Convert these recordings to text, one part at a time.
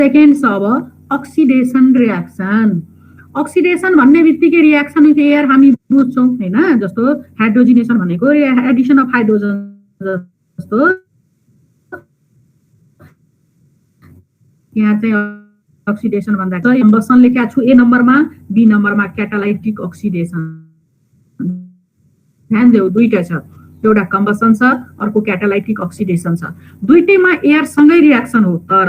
Second छ अब oxidation reaction. Oxidation भन्ने बित्तिकै रियाक्सन विथ एयर हामी बुझ्छौँ हैन, जस्तो हाइड्रोजिनेसन भनेको एडिसन अफ हाइड्रोजन जस्तो यहाँ चाहिँ अक्सिडेसन भन्दा चाहिँ कम्बसन लेखेको छु ए नम्बरमा, बी नम्बरमा क्याटालाइटिक अक्सिडेसन। ध्यान देऊ दुईटा छ, एउटा कम्बसन छ अर्को क्याटालाइटिक अक्सिडेसन छ। दुईटैमा एयर सँगै रियाक्सन हो, तर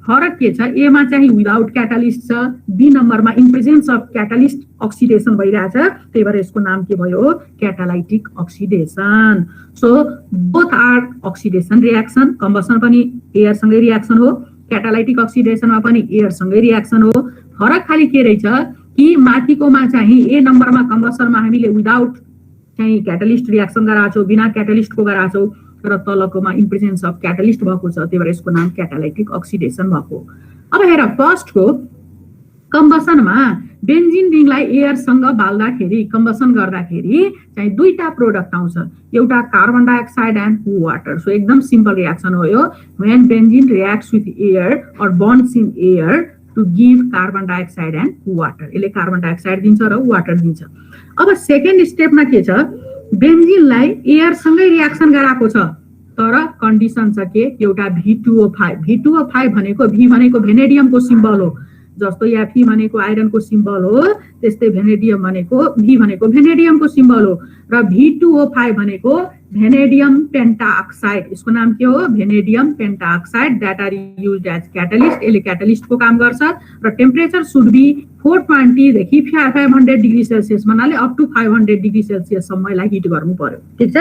फरक के छ, ए मा चाहिँ विदाउट क्याटालिस्ट छ, बी नम्बरमा in presence of catalyst oxidation भइरहेछ, त्यही भएर यसको नाम के भयो catalytic oxidation. So both are oxidation reaction, combustion पनि एयर सँगै रियाक्सन हो, क्याटालाइटिक अक्सिडेसनमा पनि एयर सँगै रियाक्सन हो। फरक खाली के रहेछ कि माथिकोमा चाहिँ ए नम्बरमा कम्बसनमा हामीले विदाउट चाहिँ क्याटालिस्ट रियाक्सन गराएको छौँ, बिना क्याटालिस्टको गराएको छौँ, र तलकोमा इन प्रेजेन्स अफ क्याटालिस्ट भएको छ, त्यही भएर यसको नाम क्याटालाइटिक अक्सिडेसन भएको। अब हेर फर्स्टको कम्बसनमा बेन्जिन रिङलाई एयरसँग बाल्दाखेरि कम्बसन गर्दाखेरि चाहिँ दुईटा प्रोडक्ट आउँछ, एउटा carbon dioxide and water. So एकदम सिम्पल रियाक्सन हो यो, when benzene reacts with air or bonds in air to give carbon dioxide and water. यसले कार्बन डाइअक्साइड दिन्छ र वाटर दिन्छ। अब सेकेन्ड स्टेपमा के छ, बेन्जिनलाई एयरसँगै रियाक्सन गराएको छ, तर कन्डिसन छ के एउटा V2O5। V2O5 भनेको भी भनेको भेनेडियमको सिम्बल हो, जस्तो एफी भनेको आइरनको सिम्बल हो, त्यस्तै भेनेडियम भनेको भी भनेको भेनेडियमको सिम्बल हो, र V2O5 भनेको भेनेडियम पेन्टाअक्साइड। यसको नाम के हो भेनेडियम पेन्टाअक्साइड, that are used as catalyst. यसले क्याटालिस्टको काम गर्छ र टेम्परेचर सुड बी 420 देखि 500 डिग्री सेल्सियस भन्नाले अप टु 500 डिग्री सेल्सियस सम्मलाई हिट गर्नु पर्यो, ठीक छ।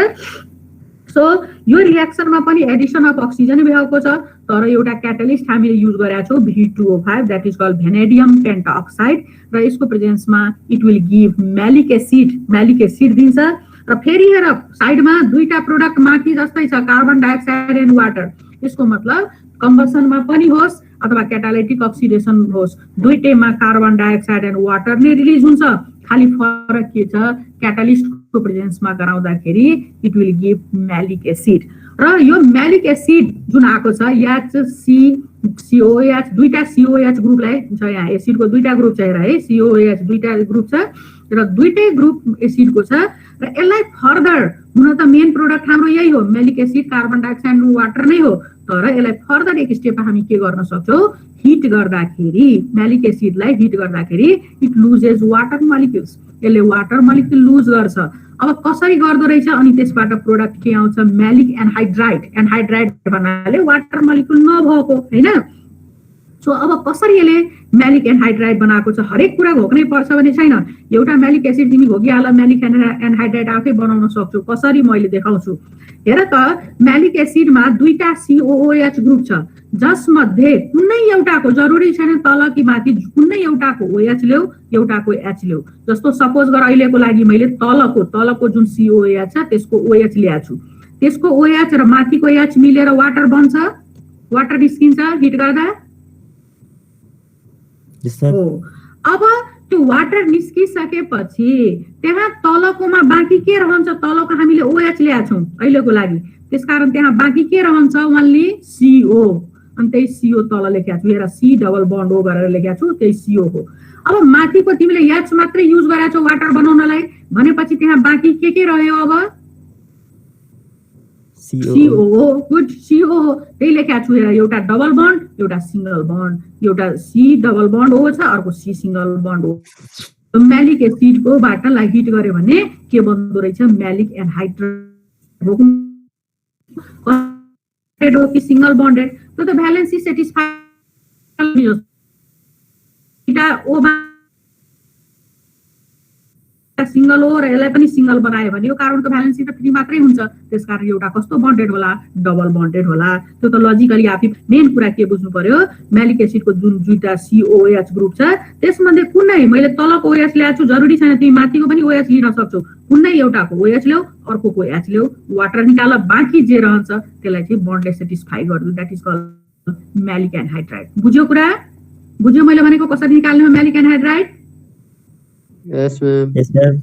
सो यो रियाक्सनमा पनि एडिसन अफ अक्सिजन भएको छ, तर एउटा क्याटालिस्ट हामीले युज गरेका छौँ V2O5, that is called vanadium pentoxide, र यसको प्रेजेन्समा it will give maleic acid. Maleic acid दिन्छ र फेरि हेर साइडमा दुईटा प्रोडक्ट माथि जस्तै छ, कार्बन डाइअक्साइड एन्ड वाटर। यसको मतलब कम्बसनमा पनि होस् अथवा क्याटालाइटिक अक्सिडेसन होस्, दुईटैमा कार्बन डाइअक्साइड एन्ड वाटर नै रिलिज हुन्छ। खाली फरक के छ, क्याटालिस्टको प्रेजेन्समा गराउँदाखेरि it will give maleic acid. र यो म्यालिक एसिड जुन आएको छ COOH, दुईटा COOH ग्रुपलाई छ, यहाँ एसिडको दुईटा ग्रुप छ हेर है, COOH दुईटा ग्रुप छ र दुईटै ग्रुप एसिडको छ, र यसलाई फर्दर हुन त मेन प्रोडक्ट हाम्रो यही हो म्यालिक एसिड, कार्बन डाइअक्साइड वाटर नै हो, तर यसलाई फर्दर एक स्टेप हामी के गर्न सक्छौँ, हिट गर्दाखेरि म्यालिक एसिडलाई हिट गर्दाखेरि इट लुजेस वाटर मलिक्युल्स, यसले वाटर मलिक्युल लुज गर्छ। अब कसरी गर्दो रहेछ, अनि त्यसबाट प्रोडक्ट के आउँछ, म्यालिक एनहाइड्राइड। एनहाइड्राइड भन्नाले वाटर मलिक्युल नभएको हैन। सो अब कसरी यसले म्यालिक एनहाइड्राइड बनाएको छ, हरेक कुरा घोक्नै पर्छ भने छैन। एउटा म्यालिक एसिड तिमी घोकिहाल, म्यालिक एनहाइड्राइड आफै बनाउन सक्छौ, कसरी मैले देखाउँछु। हेर त म्यालिक एसिडमा दुईटा COOH ग्रुप छ, जसमध्ये कुनै एउटाको, जरुरी छैन तल कि माथि, कुनै एउटाको OH ल्याऊ एउटाको H ल्याऊ। जस्तो सपोज गर अहिलेको लागि मैले तलको जुन COOH छ त्यसको OH ल्याएको छु, त्यसको OH र माथिको H मिलेर वाटर बन्छ, वाटर निस्किन्छ हिट गर्दा हो। अब त्यो वाटर निस्किसकेपछि त्यहाँ तलकोमा बाँकी के रहन्छ, तलको हामीले OH ल्याएको छौँ अहिलेको लागि, त्यसकारण त्यहाँ बाँकी के रहन्छ, ओन्ली CO, अनि त्यही CO तल लेखेको छु, हेर C डबल बन्ड O गरेर लेखेको छु, त्यही CO हो। अब माथिको तिमीले H मात्रै युज गरेको छौ वाटर बनाउनलाई भनेपछि त्यहाँ बाँकी के रह्यो, अब CO, गुड CO हो, त्यही लेखेको छु हेर, एउटा डबल बन्ड एउटा सिंगल बन्ड, एउटा C डबल बन्ड O छ अर्को C single bond O। Maleic एसिडको बाटलाई हिट गर्यो भने के बन्दो रहेछ, म्यालिक एनहाइड्राइड हो कि सिंगल बन्डेड, त्यो त भ्यालेन्सी सेटिस्फाई O सिंगल हो र यसलाई पनि सिंगल बनायो भने यो कार्बनको भ्यालेन्सी त 3 मात्रै हुन्छ, त्यसकारण एउटा कस्तो बन्डेड होला, डबल बन्डेड होला। त्यो त लजिकली आफै मेन कुरा के बुझ्नु पर्यो, म्यालिक एसिडको जुन दुईटा COOH ग्रुप छ त्यसमध्ये कुनै, मैले तलको OH ल्याएको छु, जरुरी छैन तिमी माथिको पनि OH लिन सक्छौ, कुनै एउटाको OH ल्याऊ अर्कोको H ल्याऊ, वाटर निकाल, बाँकी जे रहन्छ त्यसलाई चाहिँ बन्डले सेटिस्फाई गर्नु, that is called maleic anhydride. बुझ्यो कुरा, बुझ्यो मैले भनेको कसरी निकाल्ने हो maleic anhydride? Yes ma'am. Yes ma'am.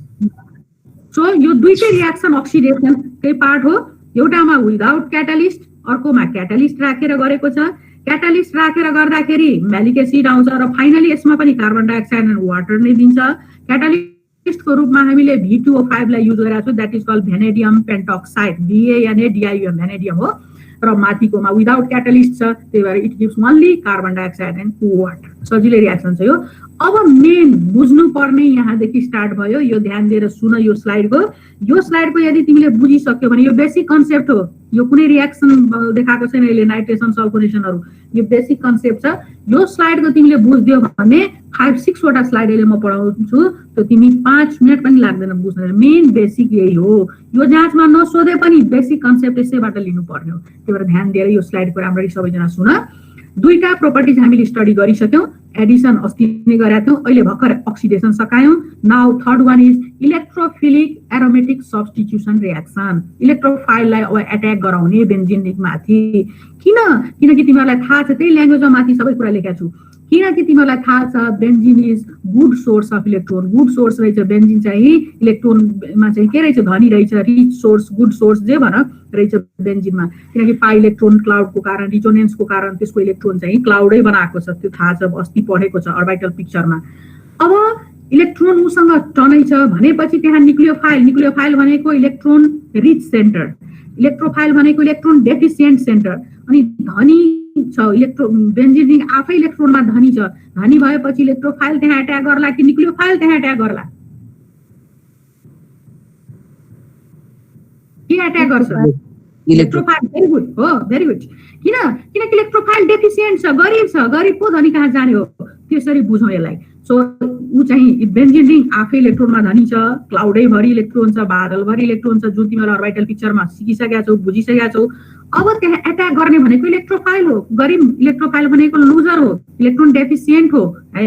So यो दुईटै रियाक्सन अक्सिडेसन कै पार्ट हो, एउटामा विदाउट क्याटालिस्ट अर्कोमा क्याटालिस्ट राखेर गरेको छ। क्याटालिस्ट राखेर गर्दाखेरि म्यालिक एसिड आउँछ र फाइनली यसमा पनि कार्बन डाइअक्साइड एन्ड वाटर नै दिन्छ। क्याटालिस्टको रूपमा हामीले V2O5 लाई युज गरेका छौँ, द्याट इज कल्ड भेनेडियम पेन्टोक्साइड, VANADIUM भेनेडियम हो र माथिकोमा विदाउट क्याटालिस्ट छ, त्यही भएर it gives only carbon dioxide and water. सजिलै रियाक्सन छ यो। अब मेन बुझ्नु पर्ने यहाँदेखि स्टार्ट भयो, यो ध्यान दिएर सुन यो स्लाइडको। यो स्लाइडको यदि तिमीले बुझिसक्यो भने यो बेसिक कन्सेप्ट हो, यो कुनै रियाक्सन देखाएको छैन यसले, नाइट्रेसन सल्फोनेसनहरू, यो बेसिक कन्सेप्ट छ। यो स्लाइडको तिमीले बुझ्दियो भने 5-6 वटा स्लाइड अहिले म पढाउँछु, त्यो तिमी 5 मिनट पनि लाग्दैन बुझ्न। मेन बेसिक यही हो, यो जाँचमा नसोधे पनि बेसिक कन्सेप्ट यसैबाट लिनुपर्ने हो। त्यही भएर ध्यान दिएर यो स्लाइडको राम्ररी सबैजना सुन। दुईटा प्रोपर्टिज हामीले स्टडी गरिसक्यौँ, एडिसन अस्ति नै गरेका थियौँ, अहिले भर्खर अक्सिडेसन सकायौँ। Now third one is electrophilic aromatic substitution reaction. इलेक्ट्रोफाइललाई अब एट्याक गराउने बेन्जिन माथि। किनकि तिमीहरूलाई थाहा छ, त्यही ल्याङ्ग्वेजमा माथि सबै कुरा लेखेको छु। किनकि तिमीहरूलाई थाहा छ benzene is good source of electron. Good source रहेछ बेन्जिन चाहिँ, इलेक्ट्रोनमा चाहिँ के रहेछ, धनी रहेछ, रिच सोर्स, गुड सोर्स जे भन रहेछ बेन्जिनमा। किनकि पाइ इलेक्ट्रोन क्लाउडको कारण, रिजोनेन्सको कारण त्यसको इलेक्ट्रोन चाहिँ क्लाउडै बनाएको छ, त्यो थाहा छ, अस्ति पढेको छ अर्बिटल पिक्चरमा। अब इलेक्ट्रोन उसँग टनै छ भनेपछि त्यहाँ न्युक्लियोफाइल भनेको इलेक्ट्रोन रिच सेन्टर, इलेक्ट्रोफाइल भनेको इलेक्ट्रोन डेफिसिएन्ट सेन्टर। अनि धनी छ बेन्जिन रिङ आफै इलेक्ट्रोनमा धनी छ, धनी भएपछि इलेक्ट्रोफाइल त्यहाँ एट्याक गर्ला कि न्युक्लियोफाइल त्यहाँ एट्याक गर्ला? के एट्याक गर्छ? इलेक्ट्रोफाइल। भेरी गुड हो, भेरी गुड। किनकि इलेक्ट्रोफाइल डेफिसिएन्ट छ, गरिब पो धनी कहाँ जाने हो, त्यसरी बुझौँ यसलाई। सो ऊ चाहिँ बेन्जिन रिङ आफै इलेक्ट्रोनमा धनी छ, क्लाउडै भरि इलेक्ट्रोन छ, बादलभरि इलेक्ट्रोन छ, जुन तिमीलाई अर्बिटल पिक्चरमा सिकिसकेका छौ, बुझिसकेका छौ। अब त्यहाँ एट्याक गर्ने भनेको इलेक्ट्रोफाइल हो, गरिब इलेक्ट्रोफाइल भनेको लुजर हो, इलेक्ट्रोन डेफिसिएन्ट हो है।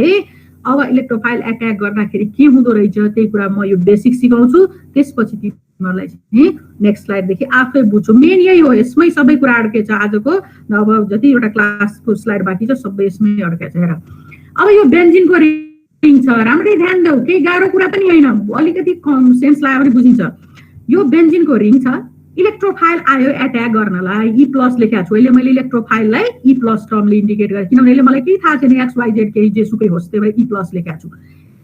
अब इलेक्ट्रोफाइल एट्याक गर्दाखेरि के हुँदो रहेछ त्यही कुरा म यो बेसिक सिकाउँछु, त्यसपछि तिमीहरूलाई चाहिँ नेक्स्ट स्लाइडदेखि आफै बुझ्छु। मेन यही हो, यसमै सबै कुरा अड्केछ आजको। अब जति एउटा क्लासको स्लाइड बाँकी छ सबै यसमै अड्केछ। हेर अब यो बेन्जिनको रिङ छ, राम्ररी ध्यान देऊ, केही गाह्रो कुरा पनि होइन, अलिकति सेन्स लाग्यो भने बुझिन्छ। यो बेन्जिनको रिङ छ, इलेक्ट्रोफाइल आयो एट्याक गर्नलाई, E+ लेखेको छु अहिले मैले, इलेक्ट्रोफाइललाई E+ टर्मले इन्डिकेट गरेँ किनभने अहिले मलाई केही थाहा छैन, XYZ केही जेसुकै होस्, त्यही भएर E+ लेखेको छु।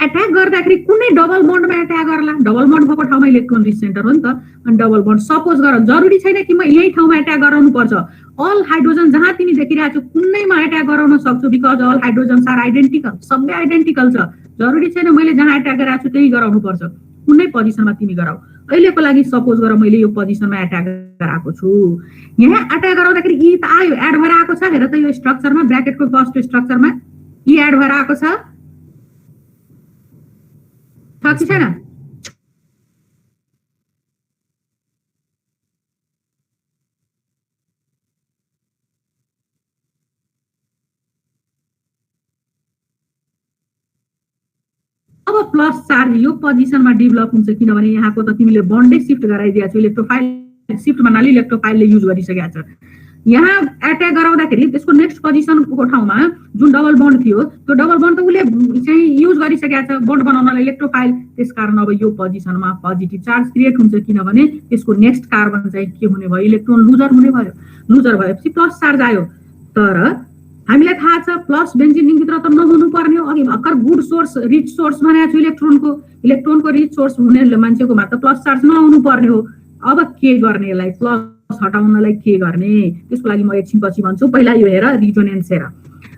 एट्याक गर्दाखेरि कुनै डबल बन्डमा एट्याक गर्ला, डबल बन्ड भएको ठाउँमा इलेक्ट्रोन रिच सेन्टर हो नि त। अनि डबल बन्ड सपोज गर, जरुरी छैन कि म यही ठाउँमा एट्याक गराउनु पर्छ, अल हाइड्रोजन जहाँ तिमी देखिरहेको छौ कुनैमा एट्याक गराउन सक्छौ, because all hydrogens are identical, सबै आइडेन्टिकल छ। जरुरी छैन मैले जहाँ एट्याक गराएको छु त्यही गराउनु पर्छ, कुनै पोजिसनमा तिमी गराऊ। अहिलेको लागि सपोज गर मैले यो पोजिसनमा एट्याक गराएको छु, यहाँ एट्याक गराउँदाखेरि E त आयो, एड भएर आएको छ। हेर त यो स्ट्रक्चरमा, ब्र्याकेटको फर्स्ट स्ट्रक्चरमा E एड भएर आएको छ कि छैन? अब प्लस चार्ज यो पोजिसनमा डेभलप हुन्छ किनभने यहाँको त तिमीले बन्डै सिफ्ट गराइदिएको छौ, इलेक्ट्रोफाइल सिफ्ट भन्नाले इलेक्ट्रोफाइलले युज गरिसकेको छ। यहाँ एट्याक गराउँदाखेरि त्यसको नेक्स्ट पोजिसनको ठाउँमा जुन डबल बन्ड थियो त्यो डबल बन्ड त उसले चाहिँ युज गरिसकेको छ बन्ड बनाउनलाई इलेक्ट्रोफाइल, त्यसकारण अब यो पोजिसनमा पोजिटिभ चार्ज क्रिएट हुन्छ किनभने त्यसको नेक्स्ट कार्बन चाहिँ के हुने भयो, इलेक्ट्रोन लुजर हुने भयो। लुजर भएपछि प्लस चार्ज आयो। तर हामीलाई थाहा छ प्लस बेन्जिन रिङभित्र त नहुनु पर्ने हो, अघि भर्खर गुड सोर्स रिच सोर्स भनेको छु इलेक्ट्रोनको रिच सोर्स हुने मान्छेकोमा त प्लस चार्ज नआउनु पर्ने हो। अब के गर्ने यसलाई, प्लस हटाउनलाई के गर्ने त्यसको लागि म एकछिनपछि भन्छु। पहिला यो हेर रिजोनेन्स हेर।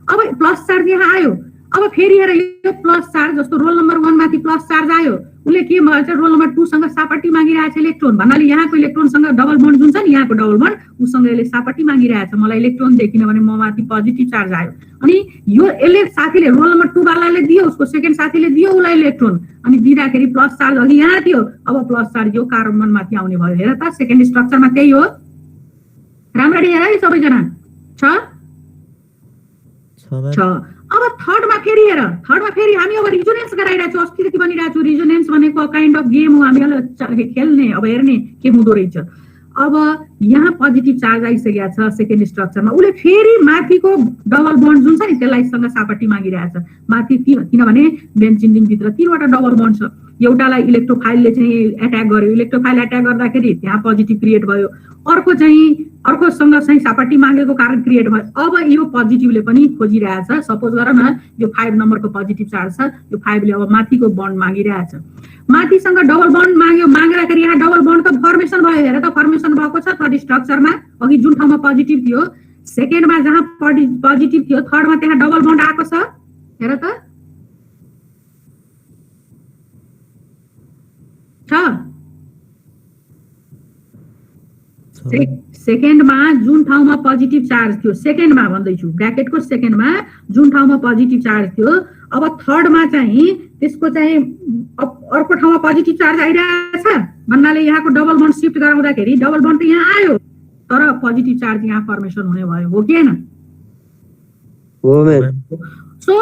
अब प्लस चार्ज यहाँ आयो, अब फेरि हेर यो प्लस चार्ज जस्तो रोल नम्बर 1 माथि प्लस चार्ज आयो, उसले के भन्छ रोल नम्बर 2 सँग सापट्टी मागिरहेछ इलेक्ट्रोन, भन्नाले यहाँको इलेक्ट्रोनसँग डबल बन्ड जुन छ नि यहाँको डबल बन्ड उसँग यसले सापट्टी मागिरहेछ मलाई इलेक्ट्रोन दे किनभने म माथि पोजिटिभ चार्ज आयो। अनि यो यसले साथीले रोल नम्बर 2 वालाले दियो, उसको सेकेन्ड साथीले दियो उसलाई इलेक्ट्रोन, अनि दिँदाखेरि प्लस चार्ज अघि यहाँ थियो, अब प्लस चार्ज यो कार्बन माथि आउने भयो। हेर त सेकेन्ड स्ट्रक्चरमा त्यही हो, राम्ररी हेर है सबैजना। छ। अब थर्डमा फेरि हेर, थर्डमा फेरि हामी अब रिजोनेन्स गराइरहेको छौँ, अस्तिदेखि भनिरहेको छु रिजोनेन्स भनेको काइन्ड अफ गेम हो, हामीलाई खेल्ने अब हेर्ने के हुँदो रहेछ। अब यहाँ पोजिटिभ चार्ज आइसकेको छ सेकेन्ड स्ट्रक्चरमा, उसले फेरि माथिको डबल बन्ड जुन छ नि त्यसलाई सँग सापट्टि मागिरहेछ माथि, किनभने बेन्जिन रिङभित्र 3वटा डबल बन्ड छ। एउटालाई इलेक्ट्रोफाइलले चाहिँ एट्याक गर्यो, इलेक्ट्रोफाइल एट्याक गर्दाखेरि त्यहाँ पोजिटिभ क्रिएट भयो, अर्कोसँग चाहिँ सापट्टि मागेको कारण क्रिएट भयो। अब यो पोजिटिभले पनि खोजिरहेछ, सपोज गर न यो 5 नम्बरको पोजिटिभ चार्ज छ, यो 5 ले अब माथिको बन्ड मागिरहेछ, माथिसँग डबल बन्ड माग्दाखेरि यहाँ डबल बन्ड त फर्मेसन भयो। हेर त फर्मेसन भएको छ थर्ड स्ट्रक्चरमा, अघि जुन ठाउँमा पोजिटिभ थियो सेकेन्डमा जहाँ पोजिटिभ थियो थर्डमा त्यहाँ डबल बन्ड आएको छ। हेर त सेकेन्डमा जुन ठाउँमा पोजिटिभ चार्ज थियो, सेकेन्डमा भन्दैछु ब्र्याकेटको सेकेन्डमा जुन ठाउँमा पोजिटिभ चार्ज थियो, अब थर्डमा चाहिँ त्यसको चाहिँ अर्को ठाउँमा पोजिटिभ चार्ज आइरहेछ भन्नाले यहाँको डबल बन्ड सिफ्ट गराउँदाखेरि डबल बन्ड त यहाँ आयो तर पोजिटिभ चार्ज यहाँ फर्मेसन हुने भयो, हो कि हैन? हो म्याम। सो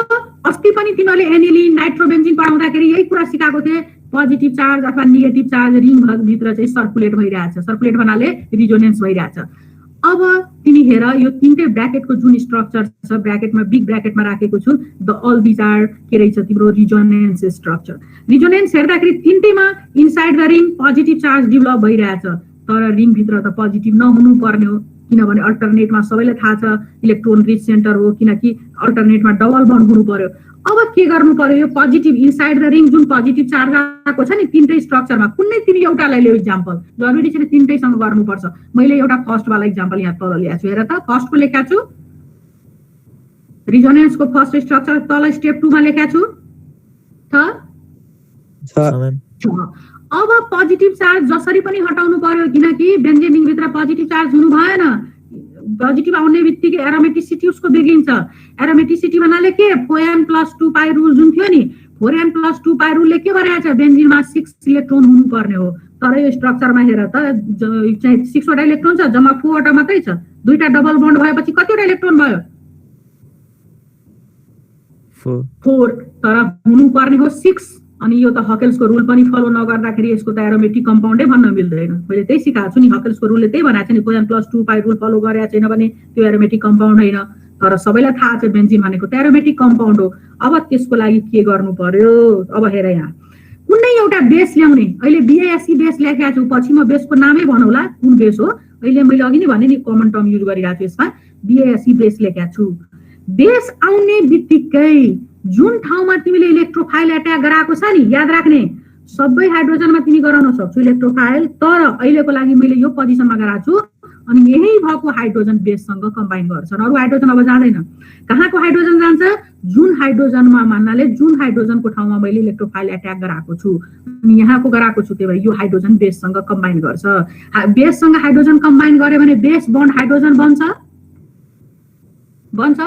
अस्ति पनि तिमीहरूले एनिलिन नाइट्रोबेन्जिन पढाउँदाखेरि यही कुरा सिकाएको थिए, पोजिटिभ चार्ज अथवा नेगेटिभ चार्ज रिङ भित्र चाहिँ सर्कुलेट भइरहेछ, सर्कुलेट भन्नाले रिजोनेन्स भइरहेछ। अब तिमी हेर यो तीनटै ब्र्याकेटको जुन स्ट्रक्चर छ, ब्र्याकेटमा बिग ब्र्याकेटमा राखेको छु, द अल दिज आर के रहेछ तिम्रो रिजोनेन्स स्ट्रक्चर। रिजोनेन्स हेर्दाखेरि तीनटैमा inside the ring positive charge develop भइरहेछ, तर रिङ भित्र त पोजिटिभ नहुनु पर्ने हो, किनभने अल्टरनेटमा सबैलाई थाहा छ इलेक्ट्रोन रिच सेन्टर हो, किनकि अल्टरनेटमा डबल बन्ड हुनु पर्यो। अब के गर्नु पर्यो, यो पोजिटिभ इनसाइड द रिङ जुन पोजिटिभ चार्ज आएको छ नि तीनटै स्ट्रक्चरमा कुनै तिमी एउटालाई लियो इक्जाम्पल, जरुरी छैन तीनटैसँग गर्नुपर्छ। मैले एउटा फर्स्ट वाला इक्जाम्पल यहाँ तल ल्याएको छु, हेर त फर्स्टको लेखेको छु, रिजोनेन्सको फर्स्ट स्ट्रक्चर तल स्टेप 2 मा लेखेको छु अब पोजिटिभ चार्ज जसरी पनि हटाउनु पर्यो, किनकि बेन्जिन रिङ भित्र पोजिटिभ चार्ज हुनु भएन। पोजिटिभ आउने बित्तिकै एरोमेटिसिटी उसको बिग्रिन्छ। एरोमेटिसिटी भन्नाले के, 4n+2 पाई रुल जुन थियो नि, 4n+2 पाई रुलले के गरेछ बेन्जिनमा 6 इलेक्ट्रोन हुनु पर्ने हो, तर यो स्ट्रक्चरमा हेर त चाहिँ 6 वटा इलेक्ट्रोन छ, जम्मा 4 वटा मात्रै छ। दुईटा डबल बन्ड भएपछि कतिवटा इलेक्ट्रोन भयो? 4, तर हुनु पर्ने हो 6। अनि यो त हकेल्सको रुल पनि फलो नगर्दाखेरि यसको त एरोमेटिक कम्पाउन्डै भन्न मिल्दैन। मैले त्यही सिकाएको छु नि, हकेल्सको रुलले त्यही भनेको छ नि, 4n+2 पाई रुल फलो गरेको छैन भने त्यो एरोमेटिक कम्पाउन्ड होइन, तर सबैलाई थाहा छ बेन्जिन भनेको त एरोमेटिक कम्पाउन्ड हो। अब त्यसको लागि के गर्नु पर्यो, अब हेर यहाँ कुनै एउटा बेस ल्याउने, अहिले BASE बेस लेखेको छु, पछि म बेसको नामै भनौला कुन बेस हो, अहिले मैले अघि नै भने नि कमन टर्म युज गरिरहेको छु, यसमा BASE बेस लेखेको छु। बेस आउने बित्तिकै जुन ठाउँमा तिमीले इलेक्ट्रोफाइल एट्याक गराएको छ नि, याद राख्ने सबै हाइड्रोजनमा तिमी गराउन सक्छौ इलेक्ट्रोफाइल, तर अहिलेको लागि मैले यो पोजिसनमा गराएको छु अनि यही भएको हाइड्रोजन बेससँग कम्बाइन गर्छन्, अरू हाइड्रोजन अब जाँदैन। कहाँको हाइड्रोजन जान्छ? जुन हाइड्रोजनमा भन्नाले जुन हाइड्रोजनको ठाउँमा मैले इलेक्ट्रोफाइल एट्याक गराएको छु अनि यहाँको गराएको छु, त्यही भएर यो हाइड्रोजन बेससँग कम्बाइन गर्छ। बेससँग हाइड्रोजन कम्बाइन गर्यो भने बेस बन्ड हाइड्रोजन बन्छ बन्छ।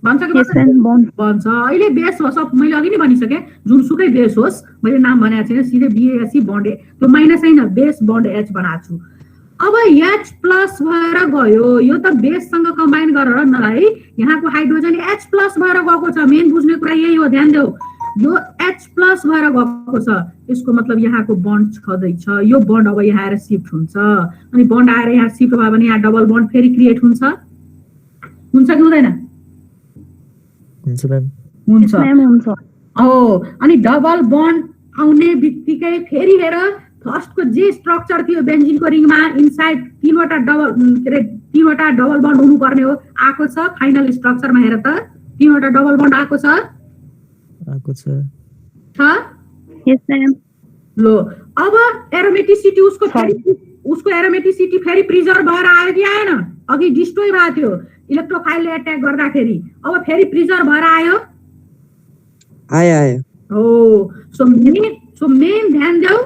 अहिले बेस होस्, मैले अघि नै भनिसकेँ जुनसुकै बेस होस्, मैले नाम भनेको छैन, सिधै BASE बन्ड त्यो माइनस छैन, बेस बन्ड H बनाएको छु। अब H+ भएर गयो, यो त बेससँग कम्बाइन गरेर नलाई यहाँको हाइड्रोजन H+ भएर गएको छ। मेन बुझ्ने कुरा यही हो, ध्यान देऊ, यो H+ भएर गएको छ, यसको मतलब यहाँको बन्ड छँदैछ, यो बन्ड अब यहाँ आएर सिफ्ट हुन्छ, अनि बन्ड आएर यहाँ सिफ्ट भयो भने यहाँ डबल बन्ड फेरि क्रिएट हुन्छ कि हुँदैन? हुन्छ। अनि डबल बन्ड आउने बित्तिकै फेरि हेर फर्स्टको जे स्ट्रक्चर थियो बेन्जिनको रिङमा इनसाइड 3वटा डबल बन्ड हुनु पर्ने हो, आएको छ। फाइनल स्ट्रक्चरमा हेर त 3वटा डबल बन्ड आएको छ। लो अब एरोमेटिसिटी उसको एरोमेटिसिटी फेरि प्रिजर्भ भएर आयो कि आएन? अघि डिस्ट्रोय भएको थियो इलेक्ट्रोफाइलले एट्याक गर्दाखेरि, अब फेरि प्रिजर्भ भएर आयो। हो, सो मेन ध्यान देऊ,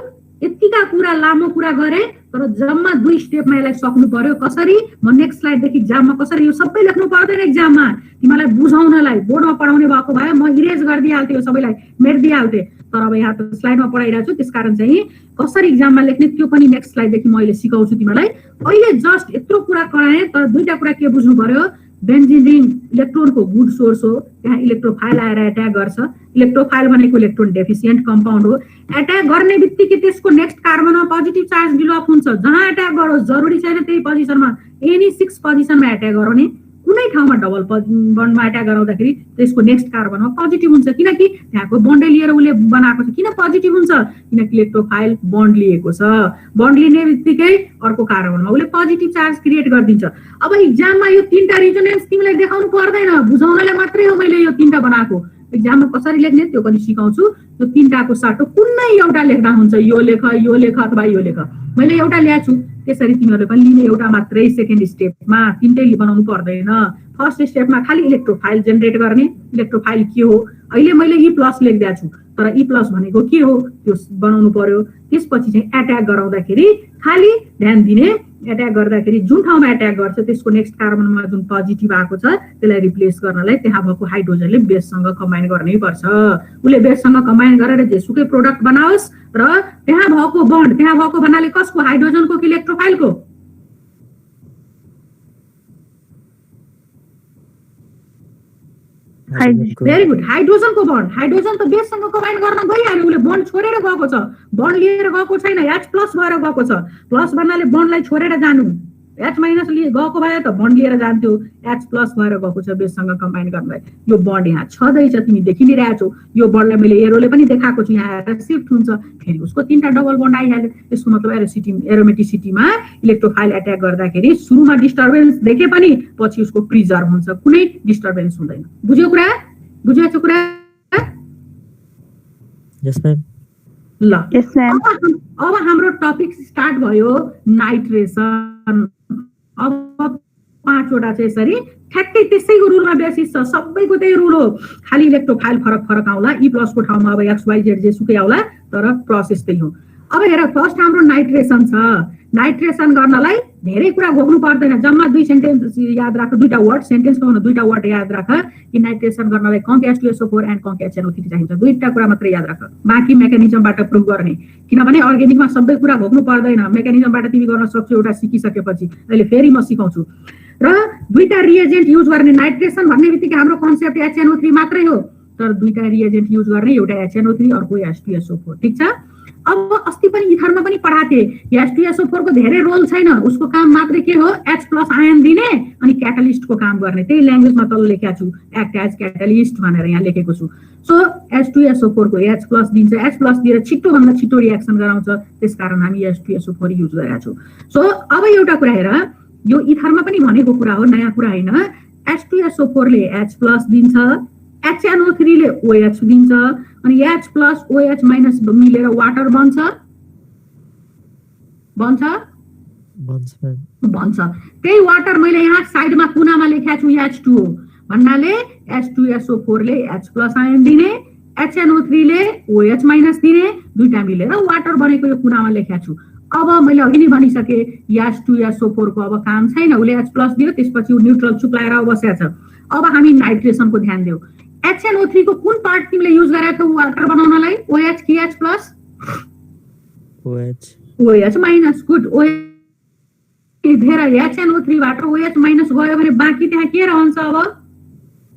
यतिका कुरा लामो कुरा गरे तर जम्मा 2 स्टेपमा यसलाई सक्नु पर्यो। कसरी? म नेक्स्ट स्लाइडदेखि एक्जाममा कसरी, यो सबै लेख्नु पर्दैन एक्जाममा, तिमीलाई बुझाउनलाई बोर्डमा पढाउने भएको भए म इरेज गरिदिइहाल्थेँ, यो सबैलाई मेटिदिइहाल्थेँ, तर अब यहाँ त स्लाइडमा पढाइरहेको छु, त्यसकारण चाहिँ कसरी एक्जाममा लेख्ने त्यो पनि नेक्स्ट स्लाइडदेखि म अहिले सिकाउँछु तिमीलाई। अहिले जस्ट यत्रो कुरा कराएँ, तर 2टा कुरा के बुझ्नु पर्यो, बेन्जिन रिङ इलेक्ट्रोनको गुड सोर्स हो, त्यहाँ इलेक्ट्रोफाइल आएर एट्याक गर्छ। इलेक्ट्रोफाइल भनेको इलेक्ट्रोन डेफिसिएन्ट कम्पाउन्ड हो। एट्याक गर्ने बित्तिकै त्यसको नेक्स्ट कार्बनमा पोजिटिभ चार्ज डेभलप हुन्छ। जहाँ एट्याक गरोस्, जरुरी छैन त्यही पोजिसनमा, एनी 6 पोजिसनमा एट्याक गराउने, कुनै ठाउँमा डबल बन्डमा एट्याक गराउँदाखेरि त्यसको नेक्स्ट कार्बनमा पोजिटिभ हुन्छ, किनकि त्यहाँको बन्डै लिएर उसले बनाएको छ। किन पोजिटिभ हुन्छ? किनकि इलेक्ट्रोफाइल बन्ड लिएको छ। बन्ड लिने बित्तिकै अर्को कार्बनमा उसले पोजिटिभ चार्ज क्रिएट गरिदिन्छ। अब इक्जाममा यो 3टा रिजोनेन्स तिमीलाई देखाउनु पर्दैन, बुझाउनलाई मात्रै हो मैले यो 3टा बनाएको। इक्जाममा कसरी लेख्ने त्यो पनि सिकाउँछु। त्यो 3टाको साटो कुनै एउटा लेख्दा हुन्छ, यो लेख अथवा यो लेख। मैले एउटा ल्याएको छु, त्यसरी तिमीहरूले पनि लिने एउटा मात्रै। सेकेन्ड स्टेपमा 3टै बनाउनु पर्दैन। फर्स्ट स्टेपमा खालि इलेक्ट्रोफाइल जेनेरेट गर्ने। इलेक्ट्रोफाइल के हो? अहिले मैले E+ लेखिदिएको छु, तर E+ भनेको के हो त्यो बनाउनु पर्यो। त्यसपछि चाहिँ एट्याक गराउँदाखेरि खालि ध्यान दिने, एट्याक गर्दाखेरि जुन ठाउँमा एट्याक गर्छ त्यसको नेक्स्ट कार्बनमा जुन पोजिटिभ आएको छ त्यसलाई रिप्लेस गर्नलाई त्यहाँ भएको हाइड्रोजनले बेससँग कम्बाइन गर्नै पर्छ। उसले बेससँग कम्बाइन गरेर जेसुकै प्रोडक्ट बनाओस् र त्यहाँ भएको बन्ड, त्यहाँ भएको भन्नाले कसको? हाइड्रोजनको कि इलेक्ट्रोफाइलको? भेरी गुड, हाइड्रोजनको बन्ड। हाइड्रोजन त बेससँग कम्बाइन गर्न गइहाल्यो, उसले बन्ड छोडेर गएको छ, बन्ड लिएर गएको छैन, H+ भएर गएको छ। प्लस भन्नाले बन्डलाई छोडेर जानु, H- लिए गएको भए त बन्ड लिएर जान्थ्यो, H+ भएर गएको छ बेससँग कम्बाइन गर्नलाई। यो बन्ड यहाँ छँदैछ, तिमी देखि नै रहेछौ। यो बन्डलाई मैले एरोले पनि देखाएको छु, यहाँ आएर शिफ्ट हुन्छ, फेरि उसको 3टा डबल बन्ड आइहाल्यो। यसको मतलब एरोमेटिसिटीमा इलेक्ट्रोफाइल एट्याक गर्दाखेरि सुरुमा डिस्टर्बेन्स देखे पनि पछि उसको प्रिजर्भ हुन्छ, कुनै डिस्टर्बेन्स हुँदैन। बुझ्यो कुरा? बुझेको कुरा? यस म्याम। ल, अब हाम्रो टपिक स्टार्ट भयो नाइट्रेसन। अब 5वटा चाहिँ यसरी ठ्याक्कै त्यसैको रुलमा बेसिस छ, सबैको त्यही रुल हो, खालि इलेक्ट्रोफाइल फरक आउला। E+ को ठाउँमा अब XYZ जेसुकै आउला, तर प्रोसेस त्यही हो। अब हेर, फर्स्ट हाम्रो नाइट्रेसन छ। नाइट्रेसन गर्नलाई धेरै कुरा घोक्नु पर्दैन, जम्मा 2 सेन्टेन्स याद राख, 2टा वर्ड, सेन्टेन्स नहुन 2टा वर्ड याद राख कि नाइट्रेसन गर्नलाई कङ्क H2SO4 एन्ड कङ्क HNO3 चाहिन्छ। 2टा कुरा मात्रै याद राख, बाँकी मेकानिजमबाट प्रुभ गर्ने, किनभने अर्ग्यानिकमा सबै कुरा घोक्नु पर्दैन, मेकानिजमबाट तिमी गर्न सक्छौ एउटा सिकिसकेपछि। अहिले फेरि म सिकाउँछु। र 2टा रिएजेन्ट युज गर्ने। नाइट्रेसन भन्ने बित्तिकै हाम्रो कन्सेप्ट HNO3 मात्रै हो, तर 2टा रिएजेन्ट युज गर्ने, एउटा HNO3 अर्को H2SO4, ठीक छ? अब अस्ति पनि इथरमा पनि पढाएको थिए, H2SO4 को धेरै रोल छैन, उसको काम मात्रै के हो? H+ आयन दिने अनि क्याटालिस्टको काम गर्ने। त्यही ल्याङ्ग्वेजमा तल लेखेको छु, एक्ट एज क्याटालिस्ट भनेर यहाँ लेखेको छु। सो H2SO4 को H+ दिन्छ, H+ दिएर छिटो भन्दा छिटो रिएक्सन गराउँछ, त्यसकारण हामी H2SO4 युज गरेका छौँ। सो अब एउटा कुरा हेर, यो इथरमा पनि भनेको कुरा हो, नयाँ कुरा होइन। H2SO4 ले H+ दिन्छ, HNO3 ले OH दिन्छ, अनि H+ OH- मिलेर वाटर बन्छ। त्यही वाटर मैले यहाँ साइडमा कुनामा लेखेको छु H2O भन्नाले H2SO4 ले H+ आयन दिने, HNO3 ले OH- दिने, 2टा मिलेर वाटर बनेको यो कुनामा लेखेको छु। अब मैले अघि नै भनिसके H2SO4 को अब काम छैन, उसले H+ दियो, त्यसपछि उ न्युट्रल चुप्लाएर बसेको छ। अब हामी नाइट्रेसनको ध्यान देऊ। HNO3 को कुन पार्ट तिमीले युज गरेको थियौ वाटर बनाउनलाई? OH कि H+? OH-, good. OH धेरै HNO3 बाट OH- गयो भने बाँकी त्यहाँ के रहन्छ? अब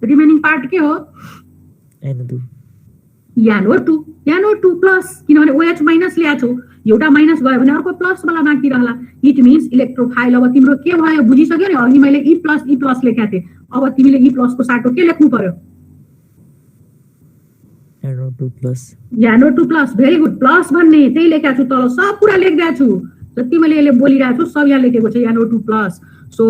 रिमेनिङ पार्ट के हो? NO2+, किनभने OH- ल्याएको छौ, एउटा माइनस गयो भने अर्को प्लस वाला बाँकी रहला। इट मिन्स इलेक्ट्रोफाइल अब तिम्रो के भयो बुझिसक्यो नि? अघि मैले E+ लेखेको थिएँ, अब तिमीले E+ को साटो के लेख्नु पर्यो? NO2+, very good. प्लस भन्ने त्यही लेखेको छु, तल सब कुरा लेखिदिएको छु, जति मैले यसले बोलिरहेको छु सब यहाँ लेखेको छ NO2+। सो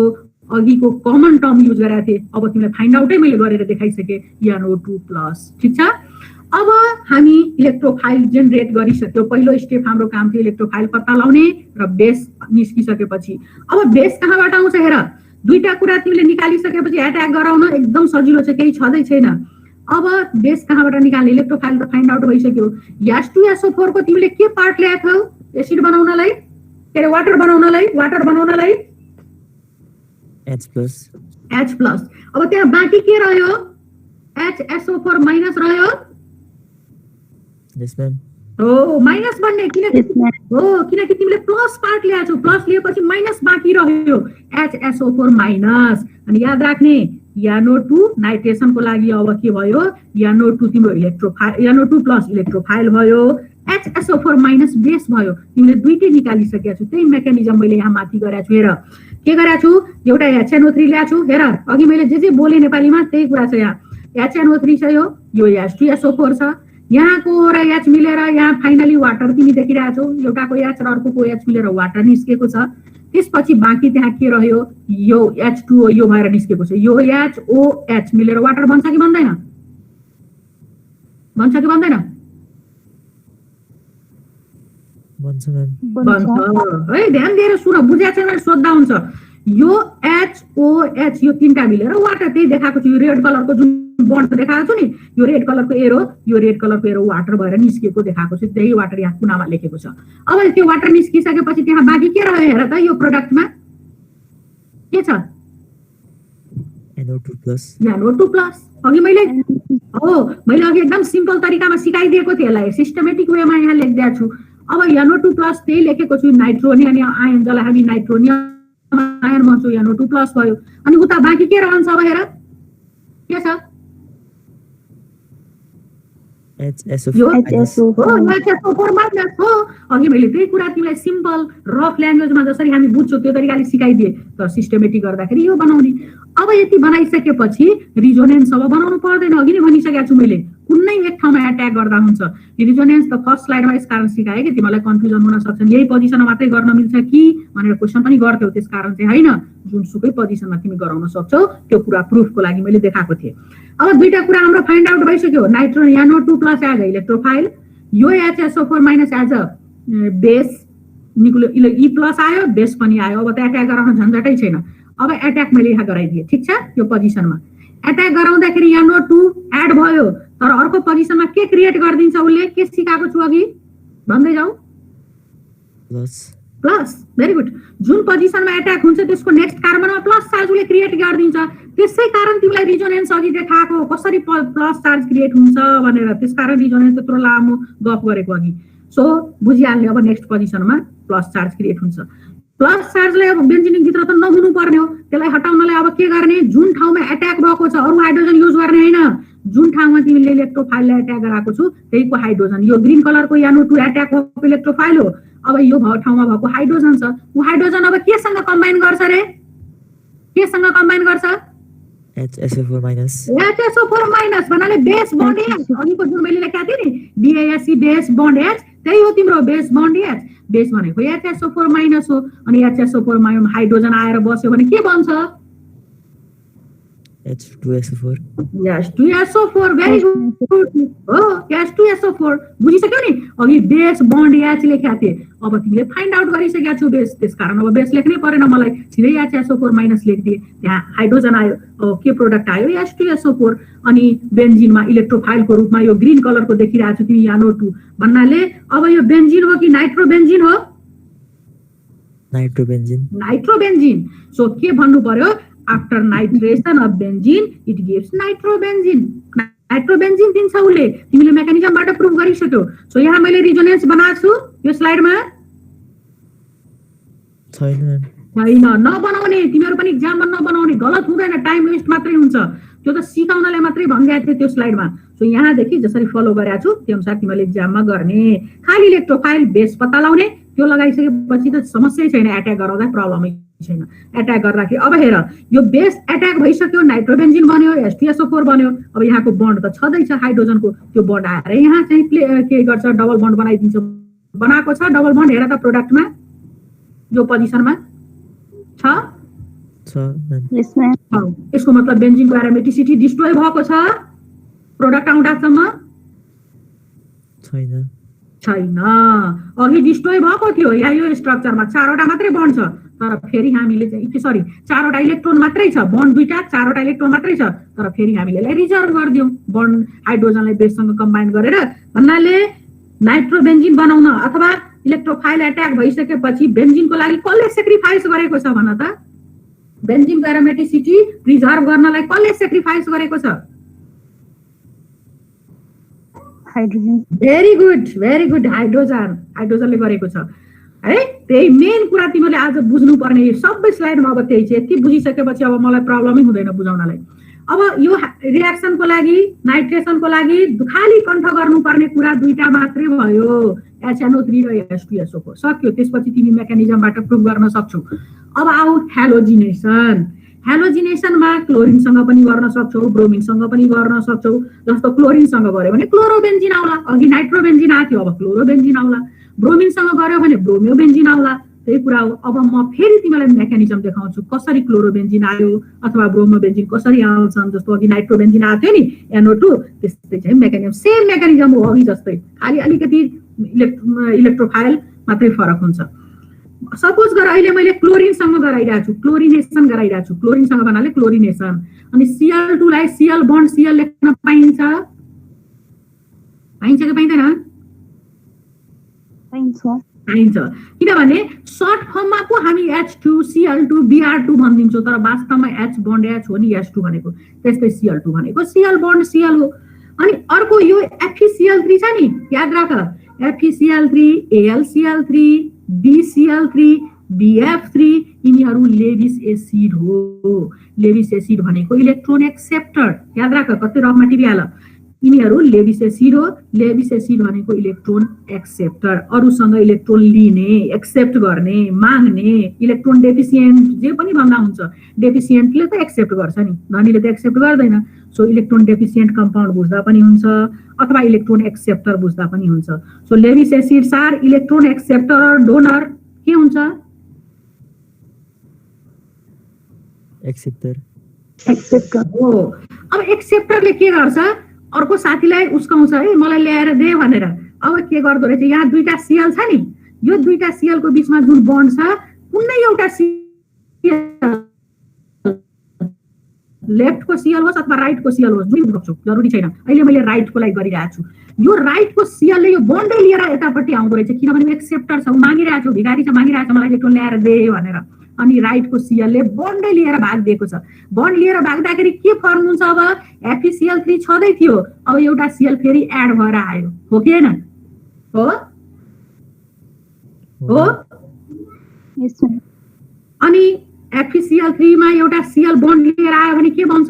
अघिको कमन टर्म युज गरेको थिएँ, अब तिमीलाई फाइन्ड आउटै मैले गरेर देखाइसकेँ, NO2+, ठीक छ? अब हामी इलेक्ट्रोफाइल जेनेरेट गरिसक्यो। पहिलो स्टेप हाम्रो काम थियो इलेक्ट्रोफाइल पत्ता लगाउने र बेस निस्किसकेपछि अब बेस कहाँबाट आउँछ हेर। 2टा कुरा तिमीले निकालिसकेपछि एट्याक गराउन एकदम सजिलो छ, केही छँदै छैन। अब बेस कहाँबाट निकाल्ने? इलेक्ट्रोफाइल त फाइन्ड आउट भइसक्यो। H2SO4 को तिमीले के पार्ट ल्याएको थियौ एसिड बनाउनलाई? के अरे वाटर बनाउनलाई? H+। अब त्यहाँ बाँकी के रह्यो? HSO4- रह्यो। यस म्याम। हो, माइनस भन्ने किन? हो, किनकि तिमीले प्लस पार्ट ल्याएको छौ, प्लस लिएपछि माइनस बाँकी रह्यो HSO4 माइनस। अनि याद राख्ने NO2 नाइट्रेसनको लागि अब के भयो, NO2 तिम्रो इलेक्ट्रोफाइल, NO2 प्लस इलेक्ट्रोफाइल भयो, HSO4 माइनस बेस भयो। तिमीले दुईटै निकालिसकेका छौ, त्यही मेकानिजम मैले यहाँ माथि गरेको छु। हेर के गरेको छु, एउटा HNO3 ल्याएको छु। हेर अघि मैले जे बोले नेपालीमा त्यही कुरा छ। यहाँ HNO3 छ, यो H2SO4 छ, यहाँको र H मिलेर यहाँ फाइनली वाटर तिमी देखिरहेको छौ, एउटाको H र अर्कोको H मिलेर वाटर निस्केको छ। त्यसपछि बाँकी त्यहाँ के रह्यो, यो H2O यो भएर निस्केको छ। यो HOH मिलेर वाटर बन्छ कि बन्दैन, बन्छ कि बन्दैन, बन्छ म्याम। बन्छ है। ध्यान दिएर सुन, बुझेको छैन भने सोध्दा हुन्छ। यो HOH यो तीनटा मिलेर वाटर, त्यही देखाएको छु। यो रेड कलरको जुन बन्ड देखाएको छु नि, यो रेड कलरको एरो, यो रेड कलरको एरो वाटर भएर निस्केको देखाएको छु। त्यही वाटर यहाँ कुनामा लेखेको छ। अब त्यो वाटर निस्किसकेपछि त्यहाँ बाँकी के रह्यो हेर त, यो प्रोडक्टमा के छ, NO2 प्लस। NO2 plus. अघि मैले अघि एकदम सिम्पल तरिकामा सिकाइदिएको थिएँ, यसलाई सिस्टमेटिक वेमा यहाँ लेखिदिएको छु। अब NO2 प्लस त्यही लेखेको छु, नाइट्रोनियम आयन, जसलाई हामी नाइट्रोनियम आयन भन्छौँ, NO2 प्लस भयो। अनि उता बाँकी के रहन्छ अब हेर, के छ, HSO4 माइनस हो। अघि मैले त्यही कुरा तिमीलाई सिम्पल रफ ल्याङ्ग्वेजमा जसरी हामी बुझ्छौँ त्यो तरिकाले सिकाइदिए, तर सिस्टमेटिक गर्दाखेरि यो बनाउने। अब यति बनाइसकेपछि रिजोनेन्स अब बनाउनु पर्दैन। अघि नै भनिसकेको छु मैले, कुनै एक ठाउँमा एट्याक गर्दा हुन्छ। रिजोनेन्स त फर्स्ट स्लाइडमा यस कारण सिकाएँ कि तिमीलाई कन्फ्युजन हुन सक्छ, यही पोजिसनमा मात्रै गर्न मिल्छ कि भनेर क्वेसन पनि गर्थ्यौ। त्यस कारण चाहिँ होइन, जुनसुकै पोजिसनमा तिमी गराउन सक्छौ, त्यो कुरा प्रुफको लागि मैले देखाएको थिएँ। अब दुईटा कुरा हाम्रो फाइन्ड आउट भइसक्यो, nitrogen NO2 plus as a electrophile, यो HSO4 minus as a base निक्ल्यो, E प्लस आयो, बेस पनि आयो। अब त एट्याक गराउन झन्झटै छैन। अब एट्याक मैले यहाँ गराइदिएँ, ठिक छ। यो पोजिसनमा एट्याक गराउँदाखेरि NO2 एड भयो, तर अर्को पोजिसनमा के क्रिएट गरिदिन्छ उसले, के सिकाएको छु अघि भन्दै जाऊ, प्लस। Very good. जुन पोजिसनमा एट्याक हुन्छ त्यसको नेक्स्ट कार्बनमा प्लस चार्ज उसले क्रिएट गरिदिन्छ। त्यसै कारण तिमीलाई रिजोनेन्स अघि देखाएको कसरी प्लस चार्ज क्रिएट हुन्छ भनेर, त्यसकारण रिजोनेन्स त्यत्रो लामो गफ गरेको अघि। सो बुझिहाल्ने, अब नेक्स्ट पोजिसनमा प्लस चार्ज क्रिएट हुन्छ। प्लस चार्जले अब बेन्जिनिक भित्र त नहुनु पर्ने हो, त्यसलाई हटाउनलाई अब के गर्ने, जुन ठाउँमा एट्याक भएको छ अरू हाइड्रोजन युज गर्ने होइन, जुन ठाउँमा तिमीले इलेक्ट्रोफाइललाई एट्याक गराएको छु त्यहीको हाइड्रोजन, यो ग्रीन कलरको NO2 एट्याक भएको इलेक्ट्रोफाइल हो। अब यो ठाउँमा भएको हाइड्रोजन छ, ऊ हाइड्रोजन अब केसँग कम्बाइन गर्छ रे, केसँग कम्बाइन गर्छ, HSO4 माइनस। HSO4 माइनस भन्नाले बेस बन्ड H, अघिको जुन मैले लेखेको थिएँ नि BASE बेस बन्ड H, त्यही हो तिम्रो बेस बन्ड H। बेस भनेको HSO4 माइनस हो। अनि HSO4 माइनस हाइड्रोजन आएर बस्यो भने के बन्छ, H2SO4। H2SO4। भेरी गुड हो, H2SO4 बुझिसक्यौ नि। अघि बेस बन्ड H लेखेको थिएँ, अब तिमीले फाइन्ड आउट गरिसकेका छौ बेस, त्यसकारण अब बेस लेख्नै परेन मलाई, सिधै HSO4 माइनस लेखिदिए। त्यहाँ हाइड्रोजन आयो, अब के प्रोडक्ट आयो, H2SO4। अनि बेन्जिनमा इलेक्ट्रोफाइलको रूपमा यो ग्रीन कलरको देखिरहेको छु तिमी NO2 भन्नाले, अब यो बेन्जिन हो कि नाइट्रोबेन्जिन हो, नाइट्रोबेन्जिन। नाइट्रोबेन्जिन। सो के भन्नु पर्यो, after nitration of benzene it gives nitrobenzene. Nitrobenzene दिन्छ उसले, तिमीले मेकानिजमबाट प्रुफ गरिसक्यौ। सो यहाँ मैले रिजोनेन्स बनाएको छु यो स्लाइडमा छैन, नबनाउने, तिमीहरू पनि एक्जाममा नबनाउने, गलत हुँदैन, टाइम वेस्ट मात्रै हुन्छ। त्यो त सिकाउनलाई मात्रै भनिदिएको थिएँ त्यो स्लाइडमा। सो यहाँदेखि जसरी फलो गरेको छु त्यो अनुसार तिमीले एक्जाममा गर्ने। खालि इलेक्ट्रोफाइल बेस पत्ता लगाउने, त्यो लगाइसकेपछि त समस्या छैन, एट्याक गराउँदा प्रब्लमै छैन। एट्याक गर्दाखेरि अब हेर, यो बेस एट्याक भइसक्यो, नाइट्रोबेन्जिन बन्यो, H2SO4 बन्यो। अब यहाँको बन्ड त छँदैछ हाइड्रोजनको, त्यो बन्ड आएर यहाँ चाहिँ के गर्छ, डबल बन्ड बनाइदिन्छ। बनाएको छ डबल बन्ड, हेर त प्रोडक्टमा यो पोजिसनमा छ। यसको मतलब बेन्जिनको एरोमेटिसिटी डिस्ट्रोय भएको छ प्रोडक्ट आउँदासम्म, छैन। अघि डिस्ट्रोय भएको थियो, यहाँ यो स्ट्रक्चरमा 4वटा मात्रै बन्ड छ, तर फेरि हामीले चाहिँ सरी 4वटा इलेक्ट्रोन मात्रै छ, बन्ड दुईटा 4वटा इलेक्ट्रोन मात्रै छ, तर फेरि हामीले यसलाई रिजर्भ गरिदियौँ बन्ड हाइड्रोजनलाई बेससँग कम्बाइन गरेर। भन्नाले नाइट्रोबेन्जिन बनाउन अथवा इलेक्ट्रोफाइल एट्याक भइसकेपछि बेन्जिनको लागि कसले सेक्रिफाइस गरेको छ भन त, बेन्जिनको एरोमेटिसिटी प्रिजर्भ गर्नलाई कसले सेक्रिफाइस गरेको छ, हाइड्रोजन। भेरी गुड हाइड्रोजनले गरेको छ। है। त्यही मेन कुरा तिमीले आज बुझ्नुपर्ने सबै स्लाइडमा अब त्यही छ। यति बुझिसकेपछि अब मलाई प्रब्लमै हुँदैन बुझाउनलाई। अब यो रियाक्सनको लागि नाइट्रेसनको लागि खाली कण्ठ गर्नुपर्ने कुरा दुईटा मात्रै भयो, HNO3 र H2SO4 सक्यो। त्यसपछि तिमी मेकानिजमबाट प्रुभ गर्न सक्छौ। अब आऊ हेलोजिनेसन। हेलोजिनेसनमा क्लोरिनसँग पनि गर्न सक्छौ, ब्रोमिनसँग पनि गर्न सक्छौ। जस्तो क्लोरिनसँग गर्यो भने क्लोरोबेन्जिन आउला, अघि नाइट्रोबेन्जिन आएको थियो अब क्लोरोबेन्जिन आउला। ब्रोमिनसँग गर्यो भने ब्रोमियोबेन्जिन आउला। त्यही कुरा हो। अब म फेरि तिमीलाई मेकानिजम देखाउँछु कसरी क्लोरोबेन्जिन आयो अथवा ब्रोमोबेन्जिन कसरी आउँछन्। जस्तो अघि नाइट्रोबेन्जिन आएको थियो नि NO2, त्यस्तै चाहिँ मेकानिजम सेम मेकानिजम हो अघि जस्तै, खालि अलिकति इलेक्ट्रोफाइल मात्रै फरक हुन्छ। सपोज गर अहिले मैले क्लोरिनसँग गराइरहेको छु, क्लोरिनेसन गराइरहेको छु। क्लोरिनसँग भन्नाले क्लोरिनेसन। अनि Cl2 लाई Cl बन्ड Cl लेख्न पाइन्छ कि पाइँदैन? पाइन्छ। किनभने सर्ट फर्ममा पो हामी H2 Cl2 Br2 भनिदिन्छौँ, तर वास्तवमा H बन्ड H हो नि H2 भनेको। त्यस्तै Cl2 भनेको Cl बन्ड Cl हो। अनि अर्को यो FeCl3 छ नि, याद राख FeCl3 AlCl3 BCl3 BF3 यिनीहरू लेविस एसिड हो। लेविस एसिड भनेको इलेक्ट्रोन एक्सेप्टर, याद राख कतै रगमा टिपिहाल। यिनीहरू लेविस एसिड हो। लेविस एसिड भनेको इलेक्ट्रोन एक्सेप्टर, अरूसँग इलेक्ट्रोन लिने, एक्सेप्ट गर्ने, माग्ने। इलेक्ट्रोन डेफिसिएन्ट जे पनि भन्दा हुन्छ, डेफिसिएन्टले त एक्सेप्ट गर्छ नि, धनीले त एक्सेप्ट गर्दैन। सो इलेक्ट्रोन डेफिसिएन्ट कम्पाउन्ड बुझ्दा पनि हुन्छ अथवा इलेक्ट्रोन एक्सेप्टर बुझ्दा पनि हुन्छ। So Lewis acids are electron acceptor और डोनर। के हुन्छ? एक्सेप्टर हो। अब एक्सेप्टरले के गर्छ? अर्को साथीलाई उस्काउँछ है मलाई ल्याएर दे भनेर। अब के गर्दो रहेछ? यहाँ दुईटा Cl छ नि, यो दुईटा Cl को बीचमा जुन बन्ड छ, कुनै एउटा Cl लेफ्टको Cl होस् अथवा राइटको Cl होस्, जुन सक्छु, जरुरी छैन। अहिले मैले राइटको लागि गरिरहेको छु। यो राइटको Cl ले यो बन्डै लिएर यतापट्टि आउँदो रहेछ, किनभने एक्सेप्टर छ, मागिरहेको छु, भिखारी छ, मागिरहेको छ मलाई इलेक्ट्रोन ल्याएर दे भनेर। अनि राइटको Cl ले बन्डै लिएर भाग दिएको छ। बन्ड लिएर भाग्दाखेरि के फर्म हुन्छ? अब FeCl3 छँदै थियो, अब एउटा Cl फेरि एड भएर आयो, हो कि हैन? हो हो। अनि FeCl3 मा एउटा Cl बन्ड लिएर आयो भने के बन्छ?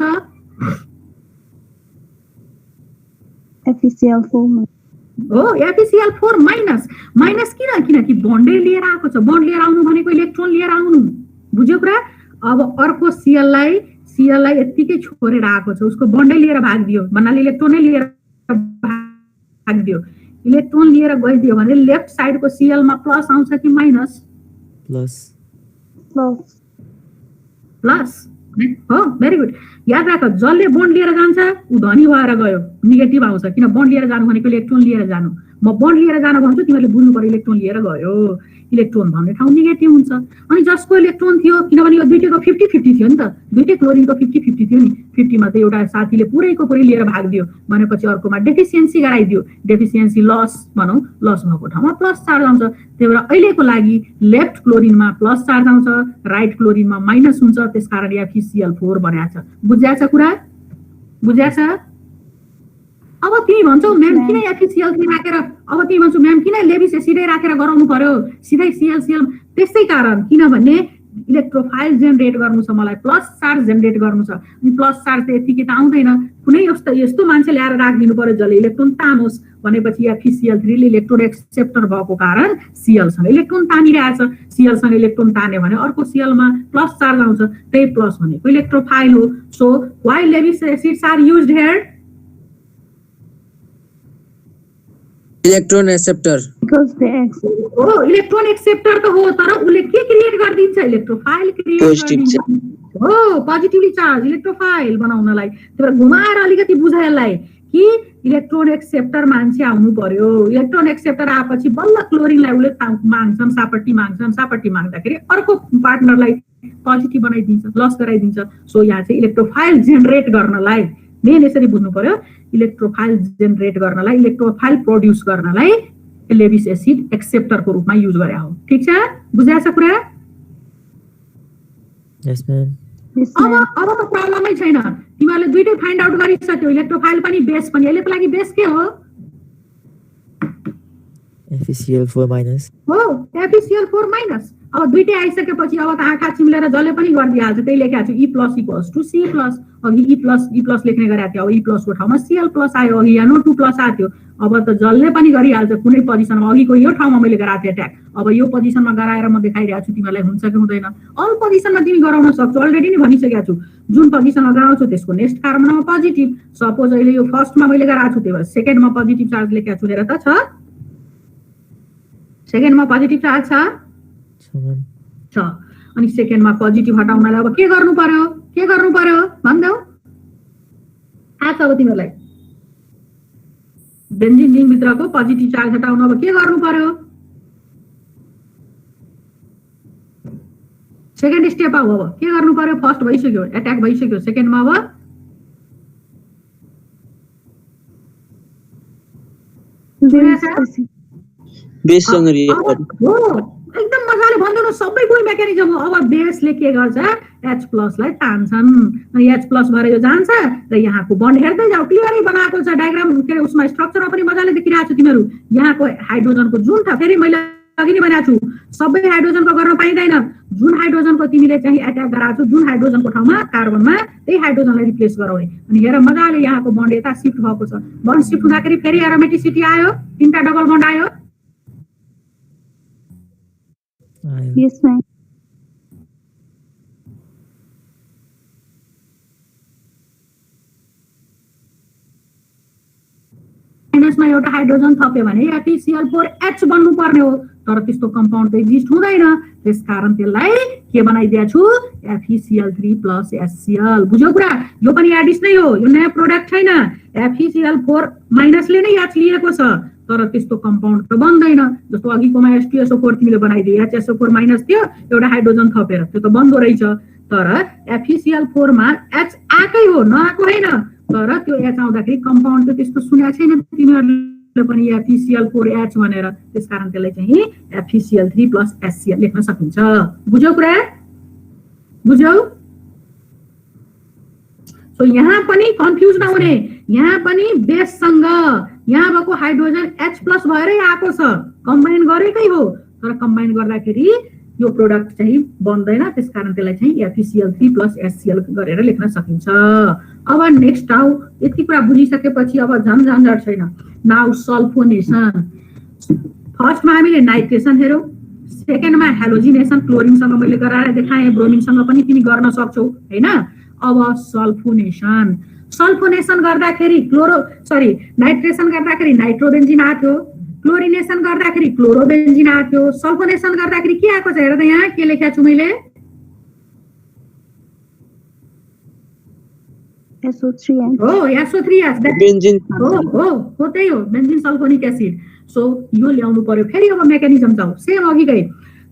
FeCl4 हो। FeCl4 minus. माइनस किन? किनकि बन्डै लिएर आएको छ। बन्ड लिएर आउनु भनेको इलेक्ट्रोन लिएर आउनु, बुझ्यो कुरा? अब अर्को Cl लाई यतिकै छोडेर आएको छ, उसको बन्डै लिएर भाग दियो भन्नाले इलेक्ट्रोनै लिएर भाग दियो। इलेक्ट्रोन लिएर गइदियो भने लेफ्ट साइडको Cl मा प्लस आउँछ कि माइनस? प्लस हो। Very good. याद राख, जसले बन्ड लिएर जान्छ उ धनी भएर गयो, नेगेटिभ आउँछ। किन? बन्ड लिएर जानु भनेको इलेक्ट्रोन लिएर जानु। म बन्ड लिएर जान भन्छु, तिमीहरूले बुझ्नु पर्यो इलेक्ट्रोन लिएर गयो। इलेक्ट्रोन भन्ने ठाउँ नेगेटिभ हुन्छ। अनि जसको इलेक्ट्रोन थियो, किनभने यो दुईटैको 50-50 थियो नि त, दुईटै क्लोरिनको 50-50 थियो नि, 50 मा त एउटा साथीले पुरैको पुरै लिएर भाग दियो भनेपछि अर्कोमा डेफिसिएन्सी गराइदियो। डेफिसिएन्सी लस भनौँ, लस भएको ठाउँमा प्लस चार्ज आउँछ। त्यही भएर अहिलेको लागि लेफ्ट क्लोरिनमा प्लस चार्ज आउँछ, राइट क्लोरिनमा माइनस हुन्छ। त्यसकारण FeCl4 बनाएको छ। बुझ्या छ कुरा? बुझ्या छ? अब तिमी भन्छौ म्याम किन FeCl3 राखेर, अब तिमी भन्छौ म्याम किन लेविस एसिडै राखेर गराउनु पर्यो, सिधै Cl। त्यसै कारण, किनभने इलेक्ट्रोफाइल जेनेरेट गर्नु छ, मलाई प्लस चार्ज जेनेरेट गर्नु छ। अनि प्लस चार्ज त यतिकै त आउँदैन, कुनै यस्तो मान्छे ल्याएर राखिदिनु पर्यो जसले इलेक्ट्रोन तानोस्। भनेपछि FeCl3 ले इलेक्ट्रोन एक्सेप्टर भएको कारण Cl सँग इलेक्ट्रोन तानिरहेछ। Cl सँग इलेक्ट्रोन तान्यो भने अर्को Cl मा प्लस चार्ज आउँछ, त्यही प्लस भनेको इलेक्ट्रोफाइल हो। So why Lewis acids are used here? Electron acceptor. हो, इलेक्ट्रोन एक्सेप्टर त हो, तर उसले के क्रिएट गरिदिन्छ? इलेक्ट्रोफाइल क्रिएट गरिदिन्छ। हो, पोजिटिभली चार्ज इलेक्ट्रोफाइल बनाउनलाई। त्यही भएर घुमाएर अलिकति बुझाएलाई कि इलेक्ट्रोन एक्सेप्टर मान्छे आउनु पर्यो। इलेक्ट्रोन एक्सेप्टर आएपछि बल्ल क्लोरिनलाई उसले माग्छन्, सापट्टि माग्छन्। सापट्टि माग्दाखेरि अर्को पार्टनरलाई पोजिटिभ बनाइदिन्छ, लस गराइदिन्छ। सो यहाँ चाहिँ इलेक्ट्रोफाइल जेनेरेट गर्नलाई मेन यसरी बुझ्नु पर्यो। इलेक्ट्रोफाइल जेनेरेट गर्नलाई, इलेक्ट्रोफाइल प्रोड्युस गर्नलाई लेविस एसिड एक्सेप्टरको रूपमा युज गरे हो। ठीक छ? बुझ्या छ कुरा? यस म्याम। अब त प्रब्लमै छैन। तिमीहरूले दुईटै फाइन्ड आउट गरिसक्यो, इलेक्ट्रोफाइल पनि बेस पनि। अहिलेको लागि बेस के हो? FeCl4 माइनस हो FeCl4 माइनस। अब दुईटै आइसकेपछि अब त आँखा चिम्लेर जसले पनि गरिदिइहाल्छ, त्यही लेखेको छु E plus equals to C plus. अघि E प्लस लेख्ने गरेको थियो, अब E प्लसको ठाउँमा Cl प्लस आयो, अघि यहाँ नो 2 प्लस आएको थियो। अब त जसले पनि गरिहाल्छ कुनै पोजिसनमा। अघिको यो ठाउँमा मैले गराएको थिएँ ट्याग, अब यो पोजिसनमा गराएर म देखाइरहेको छु तिमीहरूलाई हुन्छ कि हुँदैन। अल पोजिसनमा तिमी गराउन सक्छौ, अलरेडी नै भनिसकेको छु। जुन पोजिसनमा गराउँछौ त्यसको नेक्स्ट कार्बनमा पोजिटिभ। सपोज अहिले यो फर्स्टमा मैले गराएको छु, त्यही भएर सेकेन्डमा पोजिटिभ चार्ज लेखेको छु। हेर त छ, सेकेन्डमा पोजिटिभ चार्ज छ। अनि सेकेन्डमा पोजिटिभ हटाउनलाई अब के गर्नु पर्यो भन्देऊ। थाहा छ अब तिमीहरूलाई बेन्जिन रिङ भित्रको पोजिटिभ चार्ज हटाउन अब के गर्नु पर्यो। सेकेन्ड स्टेप अब के गर्नु पर्यो। फर्स्ट भइसक्यो, एट्याक भइसक्यो, सेकेन्डमा अब बेससँग रिएक्ट हो। एकदम मजाले भन्दैन, सबै कोही मेकानिजम हो। अब बेसले के गर्छ, H प्लसलाई तान्छन् अनि H प्लस भएर यो जान्छ र यहाँको बन्ड हेर्दै जाऊ। क्लियरै बनाएको छ डायग्राम, के उसमा स्ट्रक्चरमा पनि मजाले देखिरहेको छ तिमीहरू। यहाँको हाइड्रोजनको जुन था, फेरि मैले अघि नै भनेको छु, सबै हाइड्रोजनको गर्न पाइँदैन। जुन हाइड्रोजनको तिमीले चाहिँ एट्याक गराएको छौ, जुन हाइड्रोजनको ठाउँमा कार्बनमा, त्यही हाइड्रोजनलाई रिप्लेस गराउने। अनि हेर मजाले यहाँको बन्ड यता सिफ्ट भएको छ। बन्ड सिफ्ट हुँदाखेरि फेरि एरोमेटिसिटी आयो, तीनटा डबल बन्ड आयो। Yes, ma'am. माइनसमा एउटा हाइड्रोजन थप्यो भने FeCl4H बन्नु पर्ने हो, तर त्यस्तो कम्पाउन्ड त एक्जिस्ट हुँदैन। त्यसकारण त्यसलाई के बनाइदिएको छु, FeCl3 प्लस HCl। बुझ्यौ कुरा? यो पनि एडिस नै हो, यो नयाँ प्रोडक्ट छैन। FeCl4 माइनसले नै H लिएको छ, तर त्यस्तो कम्पाउन्ड त बन्दैन। जस्तो अघिकोमा H2SO4 तिमीले बनाइदिए, HSO4 माइनस थियो, एउटा हाइड्रोजन थपेर, त्यो त बन्दो रहेछ। तर FeCl4 मा H आएकै हो, नआएको होइन। तर त्यो H आउँदाखेरि कम्पाउन्ड त त्यस्तो सुनेको छैन तिमीहरूले पनि FeCl4H भनेर। त्यसकारण त्यसलाई चाहिँ FeCl3 प्लस HCl लेख्न सकिन्छ। बुझ्यौ कुरा? बुझ्यौ? सो यहाँ पनि कन्फ्युज नहुने, यहाँ पनि बेससँग यहाँ भएको हाइड्रोजन H प्लस भएरै आएको छ, कम्बाइन गरेकै हो। तर कम्बाइन गर्दाखेरि यो प्रोडक्ट चाहिँ बन्दैन, त्यसकारण त्यसलाई चाहिँ FeCl3 प्लस HCl गरेर लेख्न सकिन्छ। अब नेक्स्ट आऊ, यति कुरा बुझिसकेपछि अब झन्झट छैन। नाउ सल्फोनेसन। फर्स्टमा हामीले नाइट्रेसन हेरौँ, सेकेन्डमा हेलोजिनेसन, क्लोरिनसँग मैले गराएर देखाएँ, ब्रोमिनसँग पनि तिमी गर्न सक्छौ हैन। अब सल्फोनेसन गर्दाखेरि नाइट्रेसन गर्दाखेरि नाइट्रोबेन्जिन आएको, क्लोरिनेसन गर्दाखेरि क्लोरोबेन्जिन आएको, सल्फोनेसन गर्दाखेरि के आएको छ हेर त, यहाँ के लेखेको छु मैले, SO3H। हो SO3H बेन्जिन हो त्यही हो, बेन्जिन सल्फोनिक एसिड। सो यो ल्याउनु पर्यो। फेरि अब मेकानिजम जाऊ सेम अघिकै,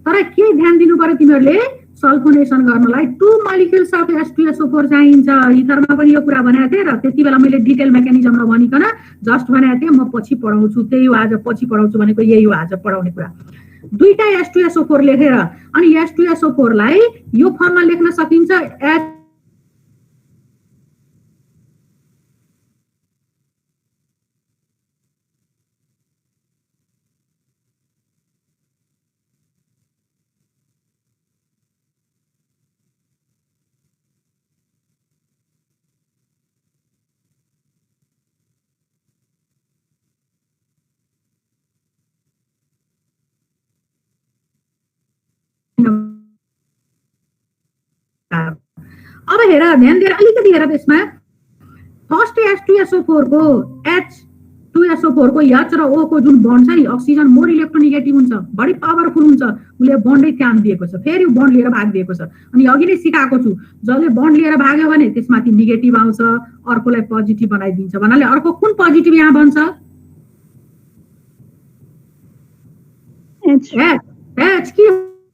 तर के ध्यान दिनु पर्यो तिमीहरूले, सल्फोनेसन गर्नलाई 2 मोलिक्युल्स अफ H2SO4 चाहिन्छ। इथरमा पनि यो कुरा भनेको थिएँ र त्यति बेला मैले डिटेल मेकानिजम नभनिकन जस्ट भनेको थिएँ, म पछि पढाउँछु, त्यही हो आज पछि पढाउँछु भनेको, यही हो आज पढाउने कुरा। दुईटा H2SO4 लेखेर अनि H2SO4 लाई यो फर्ममा लेख्न सकिन्छ, अब हेर ध्यान दिएर अलिकति हेर त्यसमा, फर्स्ट H2SO4 को H2SO4 को H र O को जुन बन्ड छ नि, अक्सिजन मोर इलेक्ट्रोनेगेटिभ हुन्छ, बढी पावरफुल हुन्छ, उसले बन्डै काम दिएको छ, फेरि बन्ड लिएर भागिदिएको छ। अनि अघि नै सिकाएको छु, जसले बन्ड लिएर भाग्यो भने त्यसमाथि नेगेटिभ आउँछ, अर्कोलाई पोजिटिभ बनाइदिन्छ। भन्नाले अर्को कुन पोजिटिभ यहाँ बन्छ, H के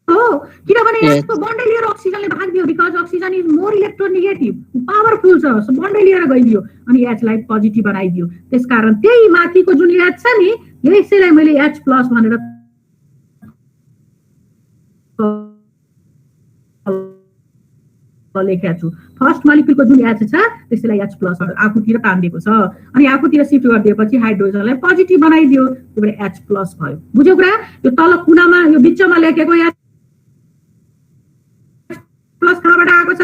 हो, किनभने यसको बन्डै लिएर अक्सिजनले भागिदियो, because oxygen is more electronegative, powerful छ, सो बन्डै लिएर गइदियो अनि H लाई पोजिटिभ बनाइदियो। त्यसकारण त्यही माथिको जुन H छ नि, यसैलाई मैले H प्लस भनेर लेखेको छु फर्स्ट मोलिक्युलको जुन H छ त्यसलाई H+ आफूतिर तान्दिएको छ अनि आफूतिर शिफ्ट गरिदिएपछि हाइड्रोजनलाई पोजिटिभ बनाइदियो त्यो भएर H+ भयो बुझ्यौ कुरा यो तल कुनामा यो बिचमा लेखेको H+ कहाँबाट आएको छ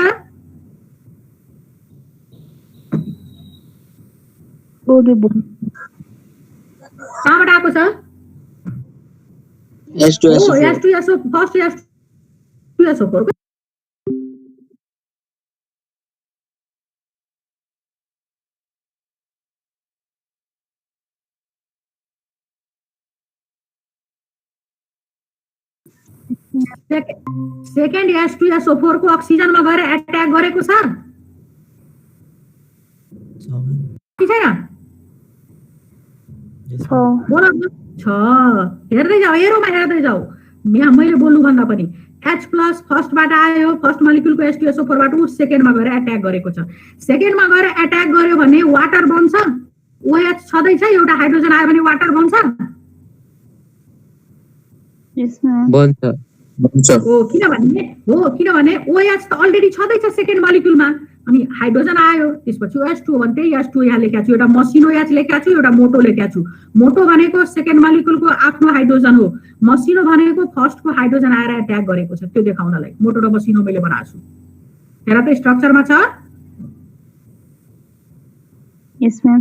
कहाँबाट आएको छ H2SO first H2SO4 second H2SO4 को अक्सिजनमा गएर एट्याक गरेको छ कि छैन बोल छ हेर्दै जाऊ एरोमा हेर्दै जाऊ यहाँ मैले बोल्नु भन्दा पनि H+ फर्स्टबाट आयो फर्स्ट मोलिक्युलको H2SO4 बाट उ सेकेन्डमा गएर एट्याक गरेको छ सेकेन्डमा गएर एट्याक गर्यो भने वाटर बन्छ OH छँदै छ एउटा हाइड्रोजन आयो भने वाटर बन्छ यस म्याम बन्छ किनभने OH त अलरेडी छँदै छ सेकेन्ड मोलिक्युलमा अनि हाइड्रोजन आयो त्यसपछि OH2 भने त्यही H2 यहाँ लेखेको छु एउटा मसिनो H लेखेको छु एउटा मोटो लेखेको छु मोटो भनेको सेकेन्ड मोलिक्युलको आफ्नो हाइड्रोजन हो मसिनो भनेको फर्स्टको हाइड्रोजन आएर एट्याक गरेको छ त्यो देखाउनलाई मोटो र मसिनो मैले बनाएको छु हेर त स्ट्रक्चरमा छ यस म्याम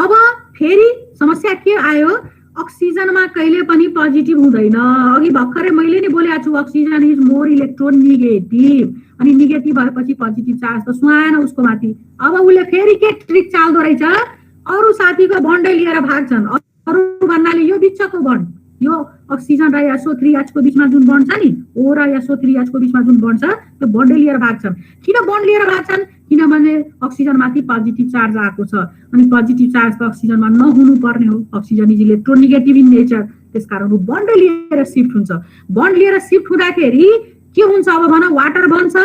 अब फेरि समस्या के आयो अक्सिजनमा कहिले पनि पोजिटिभ हुँदैन अघि भर्खरै मैले नि बोलेको छु अक्सिजन इज मोर इलेक्ट्रोनेगेटिभ अनि नेगेटिभ भएपछि पोजिटिभ चार्ज त सुहाएन उसको माथि अब उसले फेरि के ट्रिक चाल्दो रहेछ अरू साथीको बन्डै लिएर भाग्छन् अरू भन्नाले यो बिचको बन्ड यो अक्सिजन र SO3H को बिचमा जुन बन्ड छ नि O र SO3H को बिचमा जुन बन्ड छ त्यो बन्डै लिएर भाग्छन् किन बन्ड लिएर भाग्छन् किनभने अक्सिजन माथि पोजिटिभ चार्ज आएको छ अनि पोजिटिभ चार्ज त अक्सिजनमा नहुनु पर्ने हो oxygen is electronegative in nature त्यसकारण उ बन्ड लिएर शिफ्ट हुन्छ बन्ड लिएर शिफ्ट हुँदाखेरि के हुन्छ अब भन वाटर बन्छ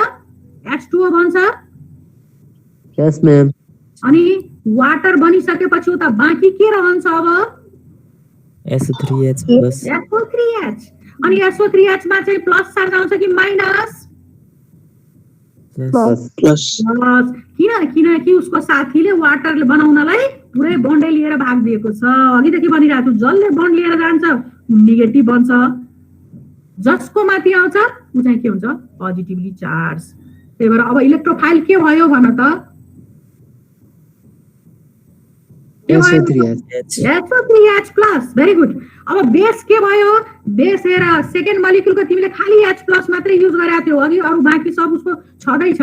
H2O बन्छ यस म्याम अनि वाटर बनिसकेपछि उता बाँकी के रहन्छ अब SO3H+ SO3H अनि SO3H मा चाहिँ प्लस चार्ज आउँछ कि माइनस प्लस किनकि उसको साथीले वाटर बनाउनलाई पुरै बन्डै लिएर भाग दिएको छ अघिदेखि भनिरहेको छु जसले बन्ड लिएर जान्छ नेगेटिभ बन्छ जसको माथि आउँछ उ चाहिँ के हुन्छ पोजिटिभली चार्ज त्यही भएर अब इलेक्ट्रोफाइल के भयो भन त SO3H+ भेरी गुड अब बेस के भयो बेस हेर सेकेन्ड मोलिक्युलको तिमीले खाली H+ मात्रै युज गरेको थियौ अघि अरु बाँकी सब उसको छदै छ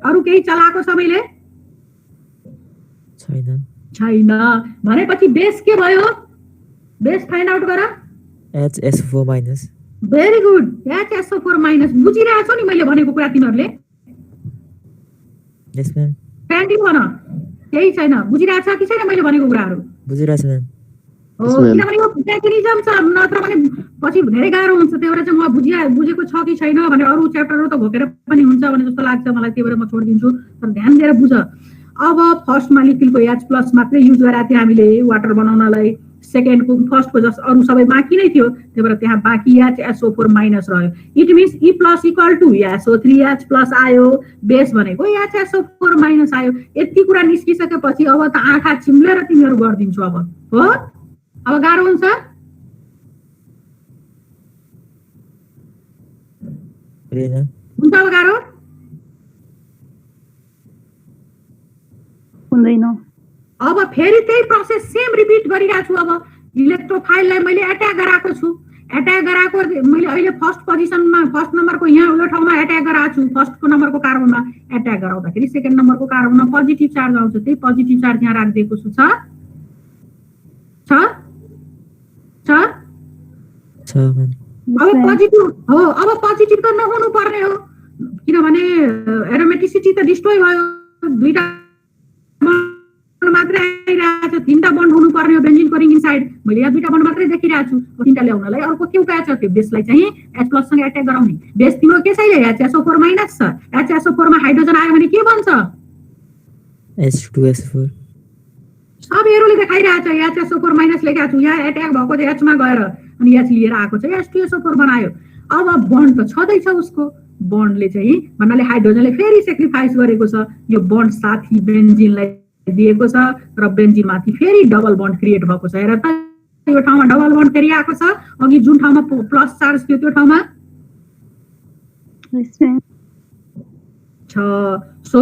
अरु केही चलाएको छ मैले छैन भनेपछि बेस के भयो बेस फाइन्ड आउट गर HSO4- भेरी गुड HSO4- बुझिरहेछौ नि मैले भनेको कुरा तिमीहरुले यस म्याम प्यान्टिङ भन केही छैन बुझिरहेछ कि छैन मैले भनेको कुराहरु बुझिरहेछ म्याम हो किनभने यो मेकानिजम छ नत्र भने पछि धेरै गाह्रो हुन्छ त्यही भएर चाहिँ म बुझेको छ कि छैन भने अरु च्याप्टरहरु त घोकेर पनि हुन्छ भने जस्तो लाग्छ मलाई त्यही भएर म छोड्दिन्छु तर ध्यान दिएर बुझ अब फर्स्ट मोलिक्युलको H+ मात्रै युज गरेका थियौ हामीले वाटर बनाउनलाई सेकेन्डको फर्स्टको जस अरु सबै बाँकी नै थियो त्यही भएर त्यहाँ बाँकी HSO4- रह्यो इट मिन्स E+ = SO3H+ आयो बेस भनेको HSO4- आयो यति कुरा निस्किसकेपछि अब त आँखा चिम्लेर तिमीहरु गर्दिन्छु अब हो अब गाह्रो हुन्छ हुन्छ अब गाह्रो हुँदैन अब फेरि त्यही प्रोसेस सेम रिपिट गरिरहेको छु अब इलेक्ट्रोफाइललाई मैले एट्याक गराएको छु एट्याक गराएको मैले अहिले फर्स्ट पोजिसनमा फर्स्ट नम्बरको यहाँ यो ठाउँमा एट्याक गराएको छु फर्स्टको नम्बरको कार्बनमा एट्याक गराउँदाखेरि सेकेन्ड नम्बरको कार्बनमा पोजिटिभ चार्ज आउँछ त्यही पोजिटिभ चार्ज यहाँ राखिदिएको छु अब पोजिटिभ हो अब पोजिटिभ त नहुनु पर्ने हो किनभने एरोमेटिसिटी त डिस्ट्रोय भयो दुईटा मात्रै आइरहेको छ तीनटा बन्ड हुनु पर्ने हो बेन्जिनको रिङ इनसाइड मैले यहाँ दुईटा बन्ड मात्रै देखिरहेको छु तीनटा ल्याउनलाई अर्को के उपाय छ त्यो बेसलाई चाहिँ H+ सँग एट्याक गराउने बेस तिम्रो के छैन HSO4- छ HSO4 मा हाइड्रोजन आयो भने के बन्छ H2SO4 सब एरोले देखाइरहेको छ HSO4- लेखेको छु यहाँ एट्याक भएको चाहिँ H मा गएर अनि H लिएर आएको छ H2SO4 बनायो अब बन्ड त छँदै छ उसको बन्डले चाहिँ भन्नाले हाइड्रोजनले फेरि सेक्रिफाइस गरेको छ यो बन्ड साथी बेन्जिनलाई दिएको छ र बेन्जिनमाथि फेरि डबल बन्ड क्रिएट भएको छ। हेर त यो ठाउँमा डबल बन्ड फेरि आएको छ, अघि जुन ठाउँमा प्लस चार्ज थियो त्यो ठाउँमा Yes, ma'am. छ। सो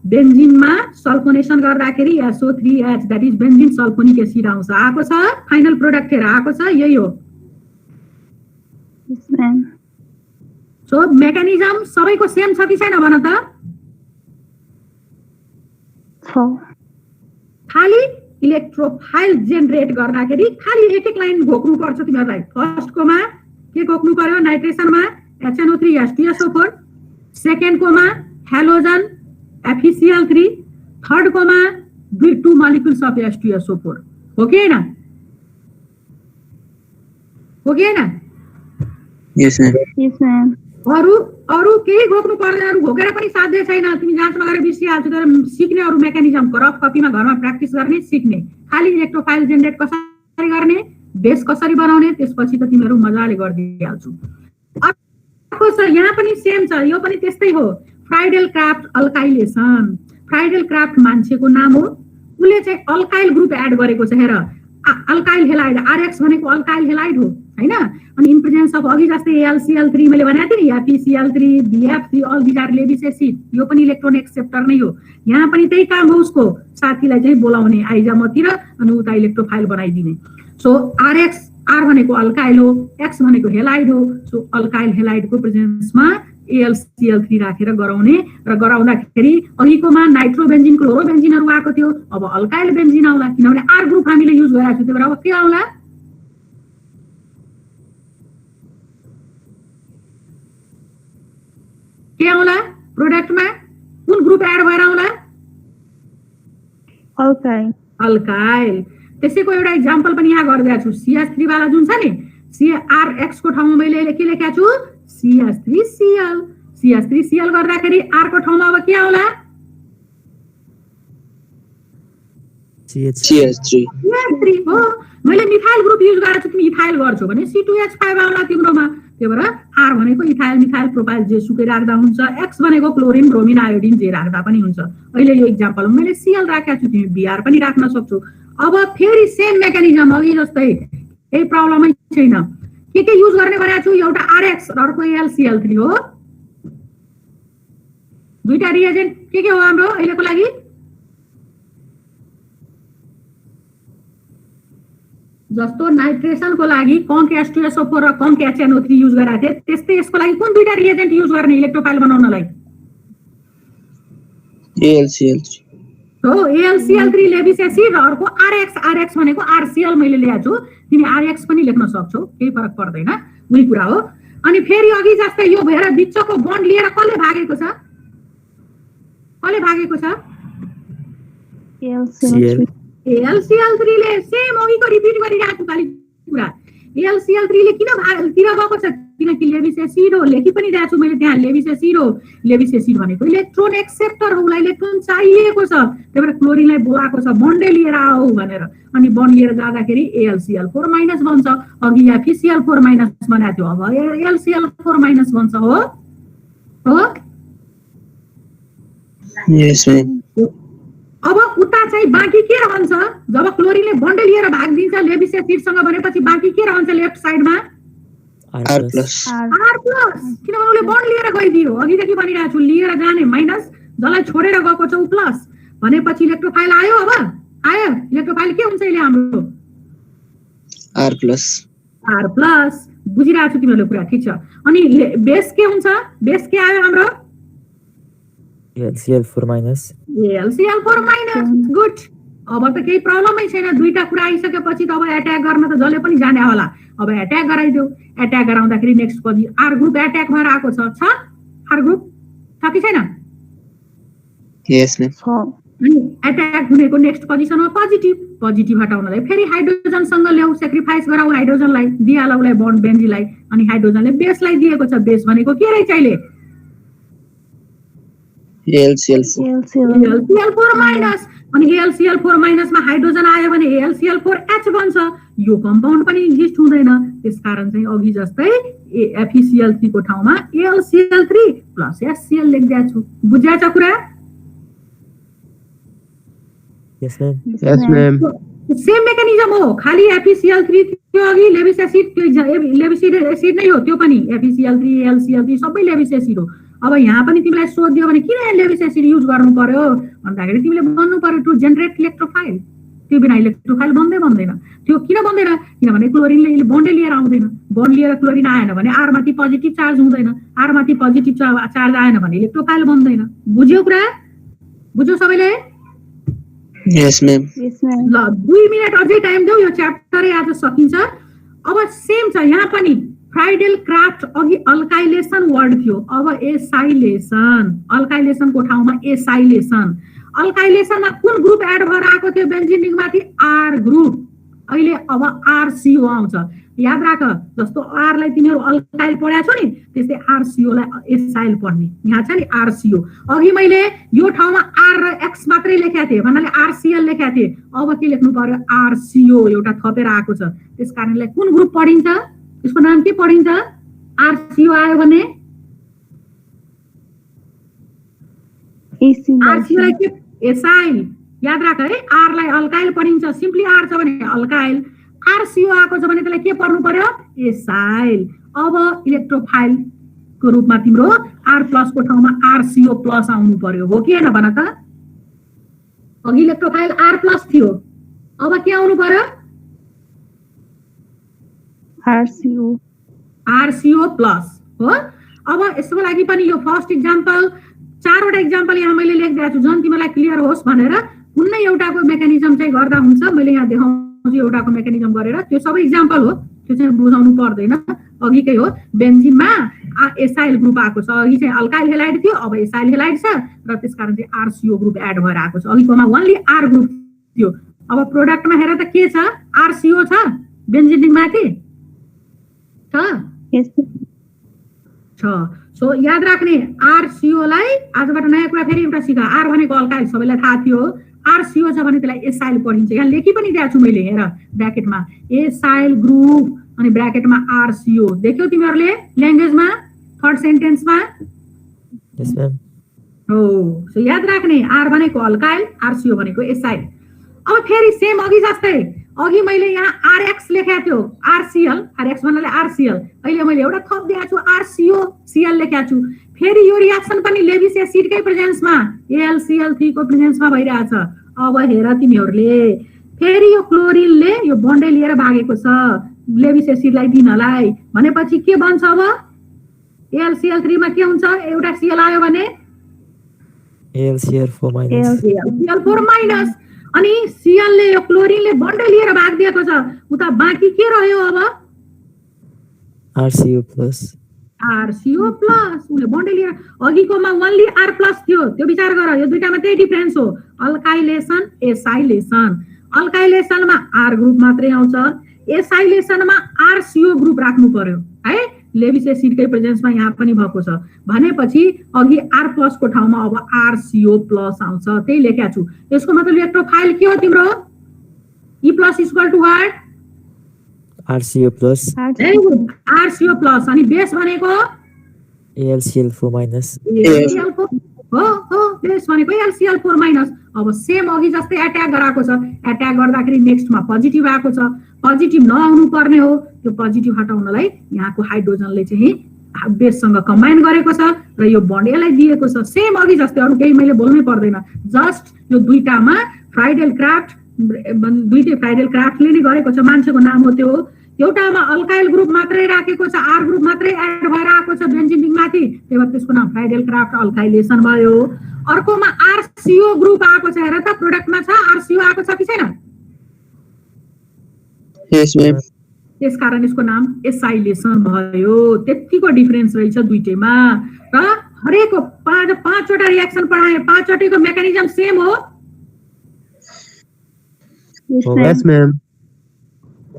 बेन्जिनमा सल्फोनेसन गर्दाखेरि SO3H that is benzene sulphonic acid आउँछ। आएको छ फाइनल प्रोडक्ट हेर आएको छ यही हो। Yes, ma'am. सो मेकानिजम सबैको सेम छ कि छैन भन त? So, खाली इलेक्ट्रोफाइल जेनरेट गर्दाखेरि खाली एक एक लाइन घोक्नु पर्छ तिमीहरूलाई। फर्स्टकोमा के घोक्नु पर्यो नाइट्रेसनमा HNO3H2SO4, सेकेन्डकोमा हेलोजन FeCl3, थर्डकोमा 2 molecules of H2SO4 हो कि हैन? हो कि हैन? Yes, ma'am. yes, ma'am. अरु केही घोक्नु पर्दैन, अरु घोकेर पनि साध्य छैन। तिमी जाँचमा गएर बिर्सिहाल्छौ तर सिक्ने अरु मेकानिजम रफ कपीमा घरमा प्र्याक्टिस गर्ने सिक्ने। खाली इलेक्ट्रोफाइल जेनरेट कसरी गर्ने, बेस कसरी बनाउने, त्यसपछि त तिमीहरु मजाले गर्दिहाल्छौ। अर्को छ यहाँ पनि सेम छ, यो पनि त्यस्तै हो। फ्राइडेल क्राफ्ट अल्काइलेसन। फ्राइडेल क्राफ्ट मान्छेको नाम हो, उले चाहिँ अल्काइल ग्रुप एड गरेको छ। हेर अल्काइल हेलाइड RX भनेको अल्काइल हेलाइड हो हैन? अनि इन प्रेजेन्स अफ अघि जस्तै AlCl3 मैले भनेको थिएँ नि FeCl3 BF3 all these are Lewis acid, यो पनि इलेक्ट्रोन एक्सेप्टर नै हो। यहाँ पनि त्यही काम हो, उसको साथीलाई चाहिँ बोलाउने आइजामतिर अनि उता इलेक्ट्रोफाइल बनाइदिने। सो RX R भनेको अल्काइल हो, X भनेको हेलाइड हो। सो अल्काइल हेलाइडको प्रेजेन्समा AlCl3 राखेर गराउने र गराउँदाखेरि अघिकोमा नाइट्रोबेन्जिन क्लोरोबेन्जिनहरु आएको थियो, अब अल्काइल बेन्जिन आउला किनभने R ग्रुप हामीले युज गरेको छौं। त्यही भएर अब के आउला? के आउला प्रोडक्टमा? कुन ग्रुप एड भएर आउला? Alkyl. अल्काइल। त्यसैको एउटा एक्जाम्पल पनि यहाँ गरिदिएको छु। CH3 वाला जुन छ नि, CRX को ठाउँमा मैले के लेखेको छु? CH3Cl। CH3Cl गर्दाखेरि R को ठाउँमा अब के आउला? CH3 हो। मैले मिथाइल ग्रुप युज गरेको छु, तिमी इथाइल गर्छौ भने C2H5 आउला तिम्रोमा। त्यही भएर R भनेको इथाइल मिथाइल प्रोपाइल जे सुकै राख्दा हुन्छ, X भनेको क्लोरिन ब्रोमिन आयोडिन जे राख्दा पनि हुन्छ। अहिले यो एक्जाम्पलमा मैले Cl राखेको छु, तिमी Br पनि राख्न सक्छौ। अब फेरि सेम मेकानिजम अघि जस्तै, केही प्रब्लमै छैन। के युज गर्ने भनेको छु? एउटा RX र अर्को AlCl3 हो। दुईटा रिएजेन्ट के हो हाम्रो अहिलेको लागि? जस्तो नाइट्रेसनको लागि कङ्क H2SO4 र कङ्क HNO3 युज गरेका थिए, त्यस्तै यसको लागि कुन दुईटा रिएजेन्ट युज गर्ने इलेक्ट्रोफाइल बनाउनलाई? AlCl3 हो। AlCl3 लेविस एसिड र अर्को RX भनेको RCl मैले ल्याएको छु, तिमी RX पनि लेख्न सक्छौ, केही फरक पर्दैन, उही कुरा हो। अनि फेरि अघि जस्तै यो भएर बिचको बन्ड लिएर कसले भागेको छ? कसले भागेको छ? AlCl3. AlCl3 ले सेम अघिको रिपिट गरिरहेको छु खाली कुरा। AlCl3 ले किन तिर गएको छ? किनकि लेविस एसिड हो, लेखि पनि दिएको छु मैले त्यहाँ लेविस एसिड हो। लेविस एसिड भनेको इलेक्ट्रोन एक्सेप्टर हो, उसलाई इलेक्ट्रोन चाहिएको छ, त्यही भएर क्लोरिनलाई बोलाएको छ बन्डै लिएर आऊ भनेर। अनि बन्ड लिएर जाँदाखेरि AlCl4- बन्छ। अघि FeCl4- बनाएको थियो, अब AlCl4- बन्छ। हो। Yes, ma'am. अब उता चाहिँ बाँकी के रहन्छ? जब क्लोरिनले बन्ड लिएर भागिदिन्छ लेविस एसिडसँग भनेपछि बाँकी के रहन्छ लेफ्ट साइडमा? R+. किनभने उसले बन्ड लिएर गइदियो। अघिदेखि भनिरहेको छु लिएर जाने माइनस, जसलाई छोडेर गएको छ उ प्लस भनेपछि इलेक्ट्रोफाइल आयो। अब आयो इलेक्ट्रोफाइल के हुन्छ अहिले हाम्रो? R+। बुझिरहेको छु तिमीहरूले कुरा, ठिक छ। अनि बेस के हुन्छ? बेस के आयो हाम्रो? AlCl4-. AlCl4-। गुड। अब त केही प्रब्लमै छैन। दुईटा कुरा आइसकेपछि त अब एट्याक गर्न त जसले पनि जाने होला। अब एट्याक गराइदियो। एट्याक गराउँदाखेरि नेक्स्ट पछि R ग्रुप एट्याक भएर आएको छ। R ग्रुप छ कि छैन? Yes, ma'am. अनि एट्याक हुनेको नेक्स्ट पोजिसनमा पोजिटिभ हटाउनलाई फेरि हाइड्रोजनसँग ल्याऊ, सेक्रिफाइस गराऊ हाइड्रोजनलाई, दिइहालौलाई बन्ड बेन्जिनलाई। अनि हाइड्रोजनले बेसलाई दिएको छ। बेस भनेको के रहेछ अहिले? AlCl4. AlCl4-. अनि AlCl4 माइनसमा हाइड्रोजन आयो भने AlCl4H बन्छ। यो कम्पाउन्ड पनि एक्जिस्ट हुँदैन। त्यसकारण चाहिँ अघि जस्तै FeCl3 को ठाउँमा AlCl3 प्लस HCl लेख्दै छु। बुझ्या छ कुरा? Yes, ma'am. Yes, ma'am. Same mechanism हो, खाली FeCl3 थियो अघि लेविस एसिड नै हो, त्यो पनि FeCl3 AlCl3 सबै लेविस एसिड हो। अब यहाँ पनि तिमीलाई सोधियो भने किन लेविस एसिड युज गर्नु पर्यो भन्दाखेरि तिमीले भन्नु पर्यो टु जेनेरेट इलेक्ट्रोफाइल। त्यो बिना इलेक्ट्रोफाइल बन्दैन। त्यो किन बन्दैन? किनभने क्लोरिनले बन्डै लिएर आउँदैन। बन्ड लिएर क्लोरिन आएन भने R माथि पोजिटिभ चार्ज हुँदैन। R माथि पोजिटिभ चार्ज आएन भने इलेक्ट्रोफाइल बन्दैन। बुझ्यो कुरा? बुझ्यो सबैले? Yes, ma'am. Yes, ma'am. ल 2 मिनेट अझै टाइम देऊ, यो च्याप्टरै आज सकिन्छ। अब सेम छ यहाँ पनि। फ्राइडेल क्राफ्ट अघि अल्काइलेसन वर्ड थियो, अब एसाइलेसन। अल्काइलेसनको ठाउँमा एसाइलेसन। अल्काइलेसनमा कुन ग्रुप एड भएर आएको थियो बेन्जिन माथि? R group. अहिले अब RCO आउँछ। याद राख, जस्तो R लाई तिमीहरू अल्काइल पढ्या छौ नि, त्यस्तै RCO लाई एसाइल पढ्ने। यहाँ छ नि RCO। अघि मैले यो ठाउँमा R र X मात्रै लेखेको थिएँ, भन्नाले RCl लेखेको थिएँ। अब के लेख्नु पर्यो? RCO एउटा थपेर आएको छ। त्यसकारणले कुन ग्रुप पढिन्छ? यसको नाम के पढिन्छ? RCO आयो भने RCO लाई के? एसाइल। याद राख है, R लाई अल्काइल पढिन्छ, सिम्पली R छ भने अल्काइल। RCO आएको छ भने त्यसलाई के पढ्नु पर्यो? एसाइल। अब इलेक्ट्रोफाइल को रूपमा तिम्रो R+ को ठाउँमा RCO+ आउनु पर्यो, हो कि हैन भन त? अघि इलेक्ट्रोफाइल R+ थियो, अब के आउनु पर्यो? RCO+ हो। अब यसको लागि पनि यो फर्स्ट एक्जाम्पल, 4 वटा एक्जाम्पल यहाँ मैले लेख्दै छु, जन तिमीलाई क्लियर होस् भनेर। कुनै एउटाको मेकानिजम चाहिँ गर्दा हुन्छ। मैले यहाँ देखाउँछु एउटाको मेकानिजम गरेर, त्यो सबै एक्जाम्पल हो, त्यो चाहिँ बुझाउनु पर्दैन। अघिकै हो, बेन्जिनमा एसाइल ग्रुप आएको छ। अघि चाहिँ अल्काइल हेलाइड थियो, अब एसाइल हेलाइड छ र त्यसकारण चाहिँ RCO ग्रुप एड भएर आएको छ। अघिकोमा ओन्ली R ग्रुप थियो, अब प्रोडक्टमा हेर त के छ? RCO छ बेन्जिन माथि छ। सो याद राख्ने, RCO लाई आजबाट नयाँ कुरा फेरि एउटा सिका। R भनेको अल्काइल सबैलाई थाहा थियो, RCO छ भने त्यसलाई एसाइल पढिन्छ। यहाँ लेखि पनि दिएको छु मैले, हेर ब्र्याकेटमा एसाइल ग्रुप अनि ब्र्याकेटमा RCO। देख्यौ तिमीहरूले ल्याङ्ग्वेजमा थर्ड सेन्टेन्समा? Yes, ma'am. हो। सो याद राख्ने, R भनेको अल्काइल, RCO भनेको एसाइल। अब फेरि सेम अघि जस्तै, अघि मैले यहाँ RX लेखेको थियो, RCl, RX भन्नाले RCl। अहिले मैले एउटा थप दिएको छु, RCOCl लेखेको छु। फेरि यो रियाक्सन पनि लेविस एसिडकै प्रेजेन्समा AlCl3 को प्रेजेन्समा भइरहेछ। अब हेर तिमीहरूले, फेरि यो क्लोरिनले यो बन्डै लिएर भागेको छ लेविस एसिडलाई दिनलाई, भनेपछि के बन्छ? अब AlCl3 मा के हुन्छ? एउटा Cl आयो भने AlCl4 minus. AlCl4 minus. अनि Cl ले यो क्लोरिनले बन्डै लिएर भागिदिएको छ, उता बाँकी के रह्यो? अब RCO+. RCO+, उले बन्डै लिएर। अघिकोमा ओन्ली R+ थियो, त्यो विचार गर। यो दुईटामा त्यही डिफरेन्स हो, अल्काइलेसन एसाइलेसन। अल्काइलेसनमा R ग्रुप मात्रै आउँछ, एसाइलेसनमा RCO ग्रुप राख्नु पर्यो है। लेविस एसिडकै प्रेजेन्समा यहाँ पनि भएको छ भनेपछि अघि R+ को ठाउँमा अब RCO+ आउँछ। त्यही लेखेको छु। यसको मतलब इलेक्ट्रोफाइल के हो तिम्रो? E+ = what? RCO+. RCO+ अनि बेस भनेको AlCl4 minus. हो, बेस भनेको AlCl4 माइनस। अब सेम अघि जस्तै एट्याक गराएको छ, एट्याक गर्दाखेरि नेक्स्टमा पोजिटिभ आएको छ। पोजिटिभ नआउनु पर्ने हो, त्यो पोजिटिभ हटाउनलाई यहाँको हाइड्रोजनले चाहिँ बेससँग कम्बाइन गरेको छ र यो बन्ड यसलाई दिएको छ। सेम अघि जस्तै, अरू केही मैले बोल्नै पर्दैन। जस्ट यो दुईटामा फ्राइडेल क्राफ्टले नै गरेको छ, मान्छेको नाम हो त्यो। एउटामा अल्काइल ग्रुप मात्रै राखेको छ, R ग्रुप मात्रै एड भएर आएको छ बेन्जिन माथि, त्यही भएर त्यसको नाम फ्राइडेल क्राफ्ट अल्काइलेसन भयो। अर्कोमा RCO ग्रुप आएको छ, हेर त प्रोडक्टमा छ RCO आएको छ कि छैन? Yes, ma'am. त्यसकारण यसको नाम एसाइलेसन भयो। त्यतिको डिफरेन्स रहेछ दुईटैमा। र हरेको पाँचवटा रियाक्सन पढाए, पाँचवटैको मेकानिजम सेम हो। Yes, ma'am.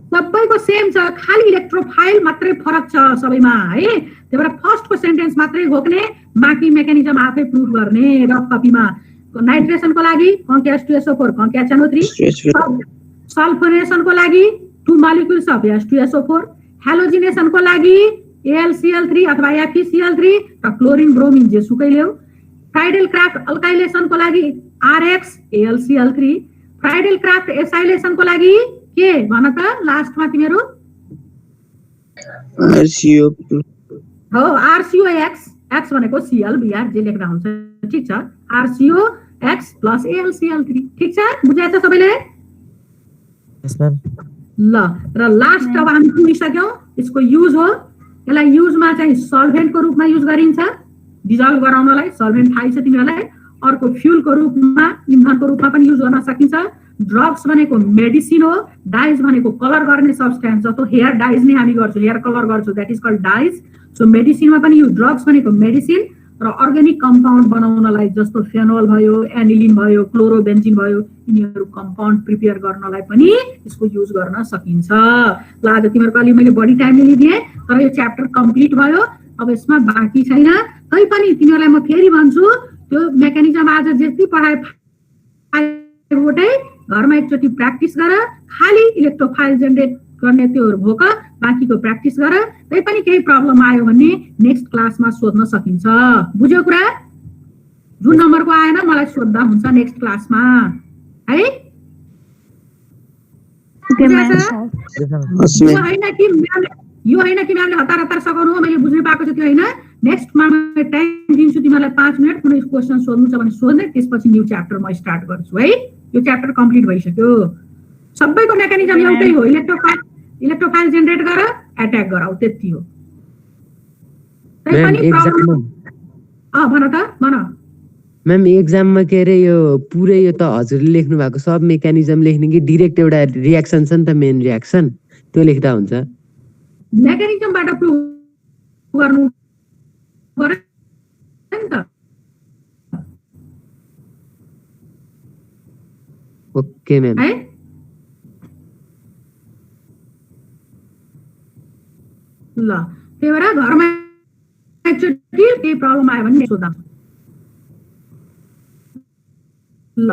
सबैको सेम छ, खाली इलेक्ट्रोफाइल मात्रै फरक छ सबैमा है। त्यही भएर फर्स्टको सेन्टेन्स मात्रै घोक्ने, बाँकी मेकानिजम आफै प्रुफ गर्ने रफ कपीमा। नाइट्रेसनको लागि conc H2SO4 conc HNO3 सल्फोनेसनको लागि 2 molecules of H2SO4 हेलोजिनेसनको लागि AlCl3 अथवा FeCl3 र क्लोरिन ब्रोमिन जेसुकै ल्याऊ फ्राइडेल क्राफ्ट अल्काइलेसनको लागि RX AlCl3 फ्राइडेल क्राफ्ट एसाइलेसनको लागि के भन त लास्टमा तिमीहरू RCO हो RCOX X भनेको Cl Br जे लेख्दा हुन्छ ठीक छ RCOX plus AlCl3 ठीक छ बुझाएछ सबैले Yes, ma'am. ल र लास्ट अब हामी पुगिसक्यौं यसको युज हो यसलाई युजमा चाहिँ सल्भेन्टको रूपमा युज गरिन्छ डिजल्भ गराउनलाई सल्भेन्ट थाहै छ तिमीहरूलाई अर्को फ्युलको रूपमा इन्धनको रूपमा पनि युज गर्न सकिन्छ ड्रग्स भनेको मेडिसिन हो डाइज भनेको कलर गर्ने सब्स्टेन्स जस्तो हेयर डाइज नै हामी गर्छौं हेयर कलर गर्छौं that is called dyes so मेडिसिनमा पनि यो ड्रग्स भनेको मेडिसिन र अर्ग्यानिक कम्पाउन्ड बनाउनलाई जस्तो फेनोल भयो एनिलिन भयो क्लोरोबेन्जिन भयो यिनीहरू कम्पाउन्ड प्रिपेयर गर्नलाई पनि यसको युज गर्न सकिन्छ ल आज तिमीहरूको अलि मैले बढी टाइम लिदिए तर यो च्याप्टर कम्प्लिट भयो अब यसमा बाँकी छैन तै पनि तिमीहरूलाई म फेरि भन्छु त्यो मेकानिजम आज जति पढाए वटै घरमा एकचोटी प्र्याक्टिस गर खाली इलेक्ट्रोफाइल जेनेरेट गर्ने त्यो भोक बाँकीको प्र्याक्टिस गर तै पनि केही प्रब्लम आयो भने नेक्स्ट क्लासमा सोध्न सकिन्छ बुझ्यो कुरा जुन नम्बरको आएन मलाई सोध्दा हुन्छ नेक्स्ट क्लासमा है Okay, ma'am. यो हैन कि म्यामले हतार हतार सघाउनु हो मैले बुझ्नु पाएको छ त्यो हैन नेक्स्टमा म टाइम दिन्छु तिमीलाई 5 मिनेट कुनै क्वेशन सोध्नु छ भने सोध्ने त्यसपछि न्यू च्याप्टर म स्टार्ट गर्छु है यो च्याप्टर कम्प्लिट भइसक्यो सबैको मेकानिजम एउटै हो इलेक्ट्रोफाइल जेनेरेट गर अट्याक गराउ त्यति हो तै पनि प्रब्लम भन त भन मैम एक्जाममा के अरे यो पुरै यो त हजुरले लेख्नु भएको सब मेकानिजम लेख्ने कि डाइरेक्ट एउटा रियाक्सन छ नि त मेन रियाक्सन त्यो लेख्दा हुन्छ मेकानिजमबाट प्रुभ गर्नु पर्यो नि त ओके मैम है ल त्यही भएर घरमा एकचोटि केही प्रब्लम आयो भने सोध्दा ल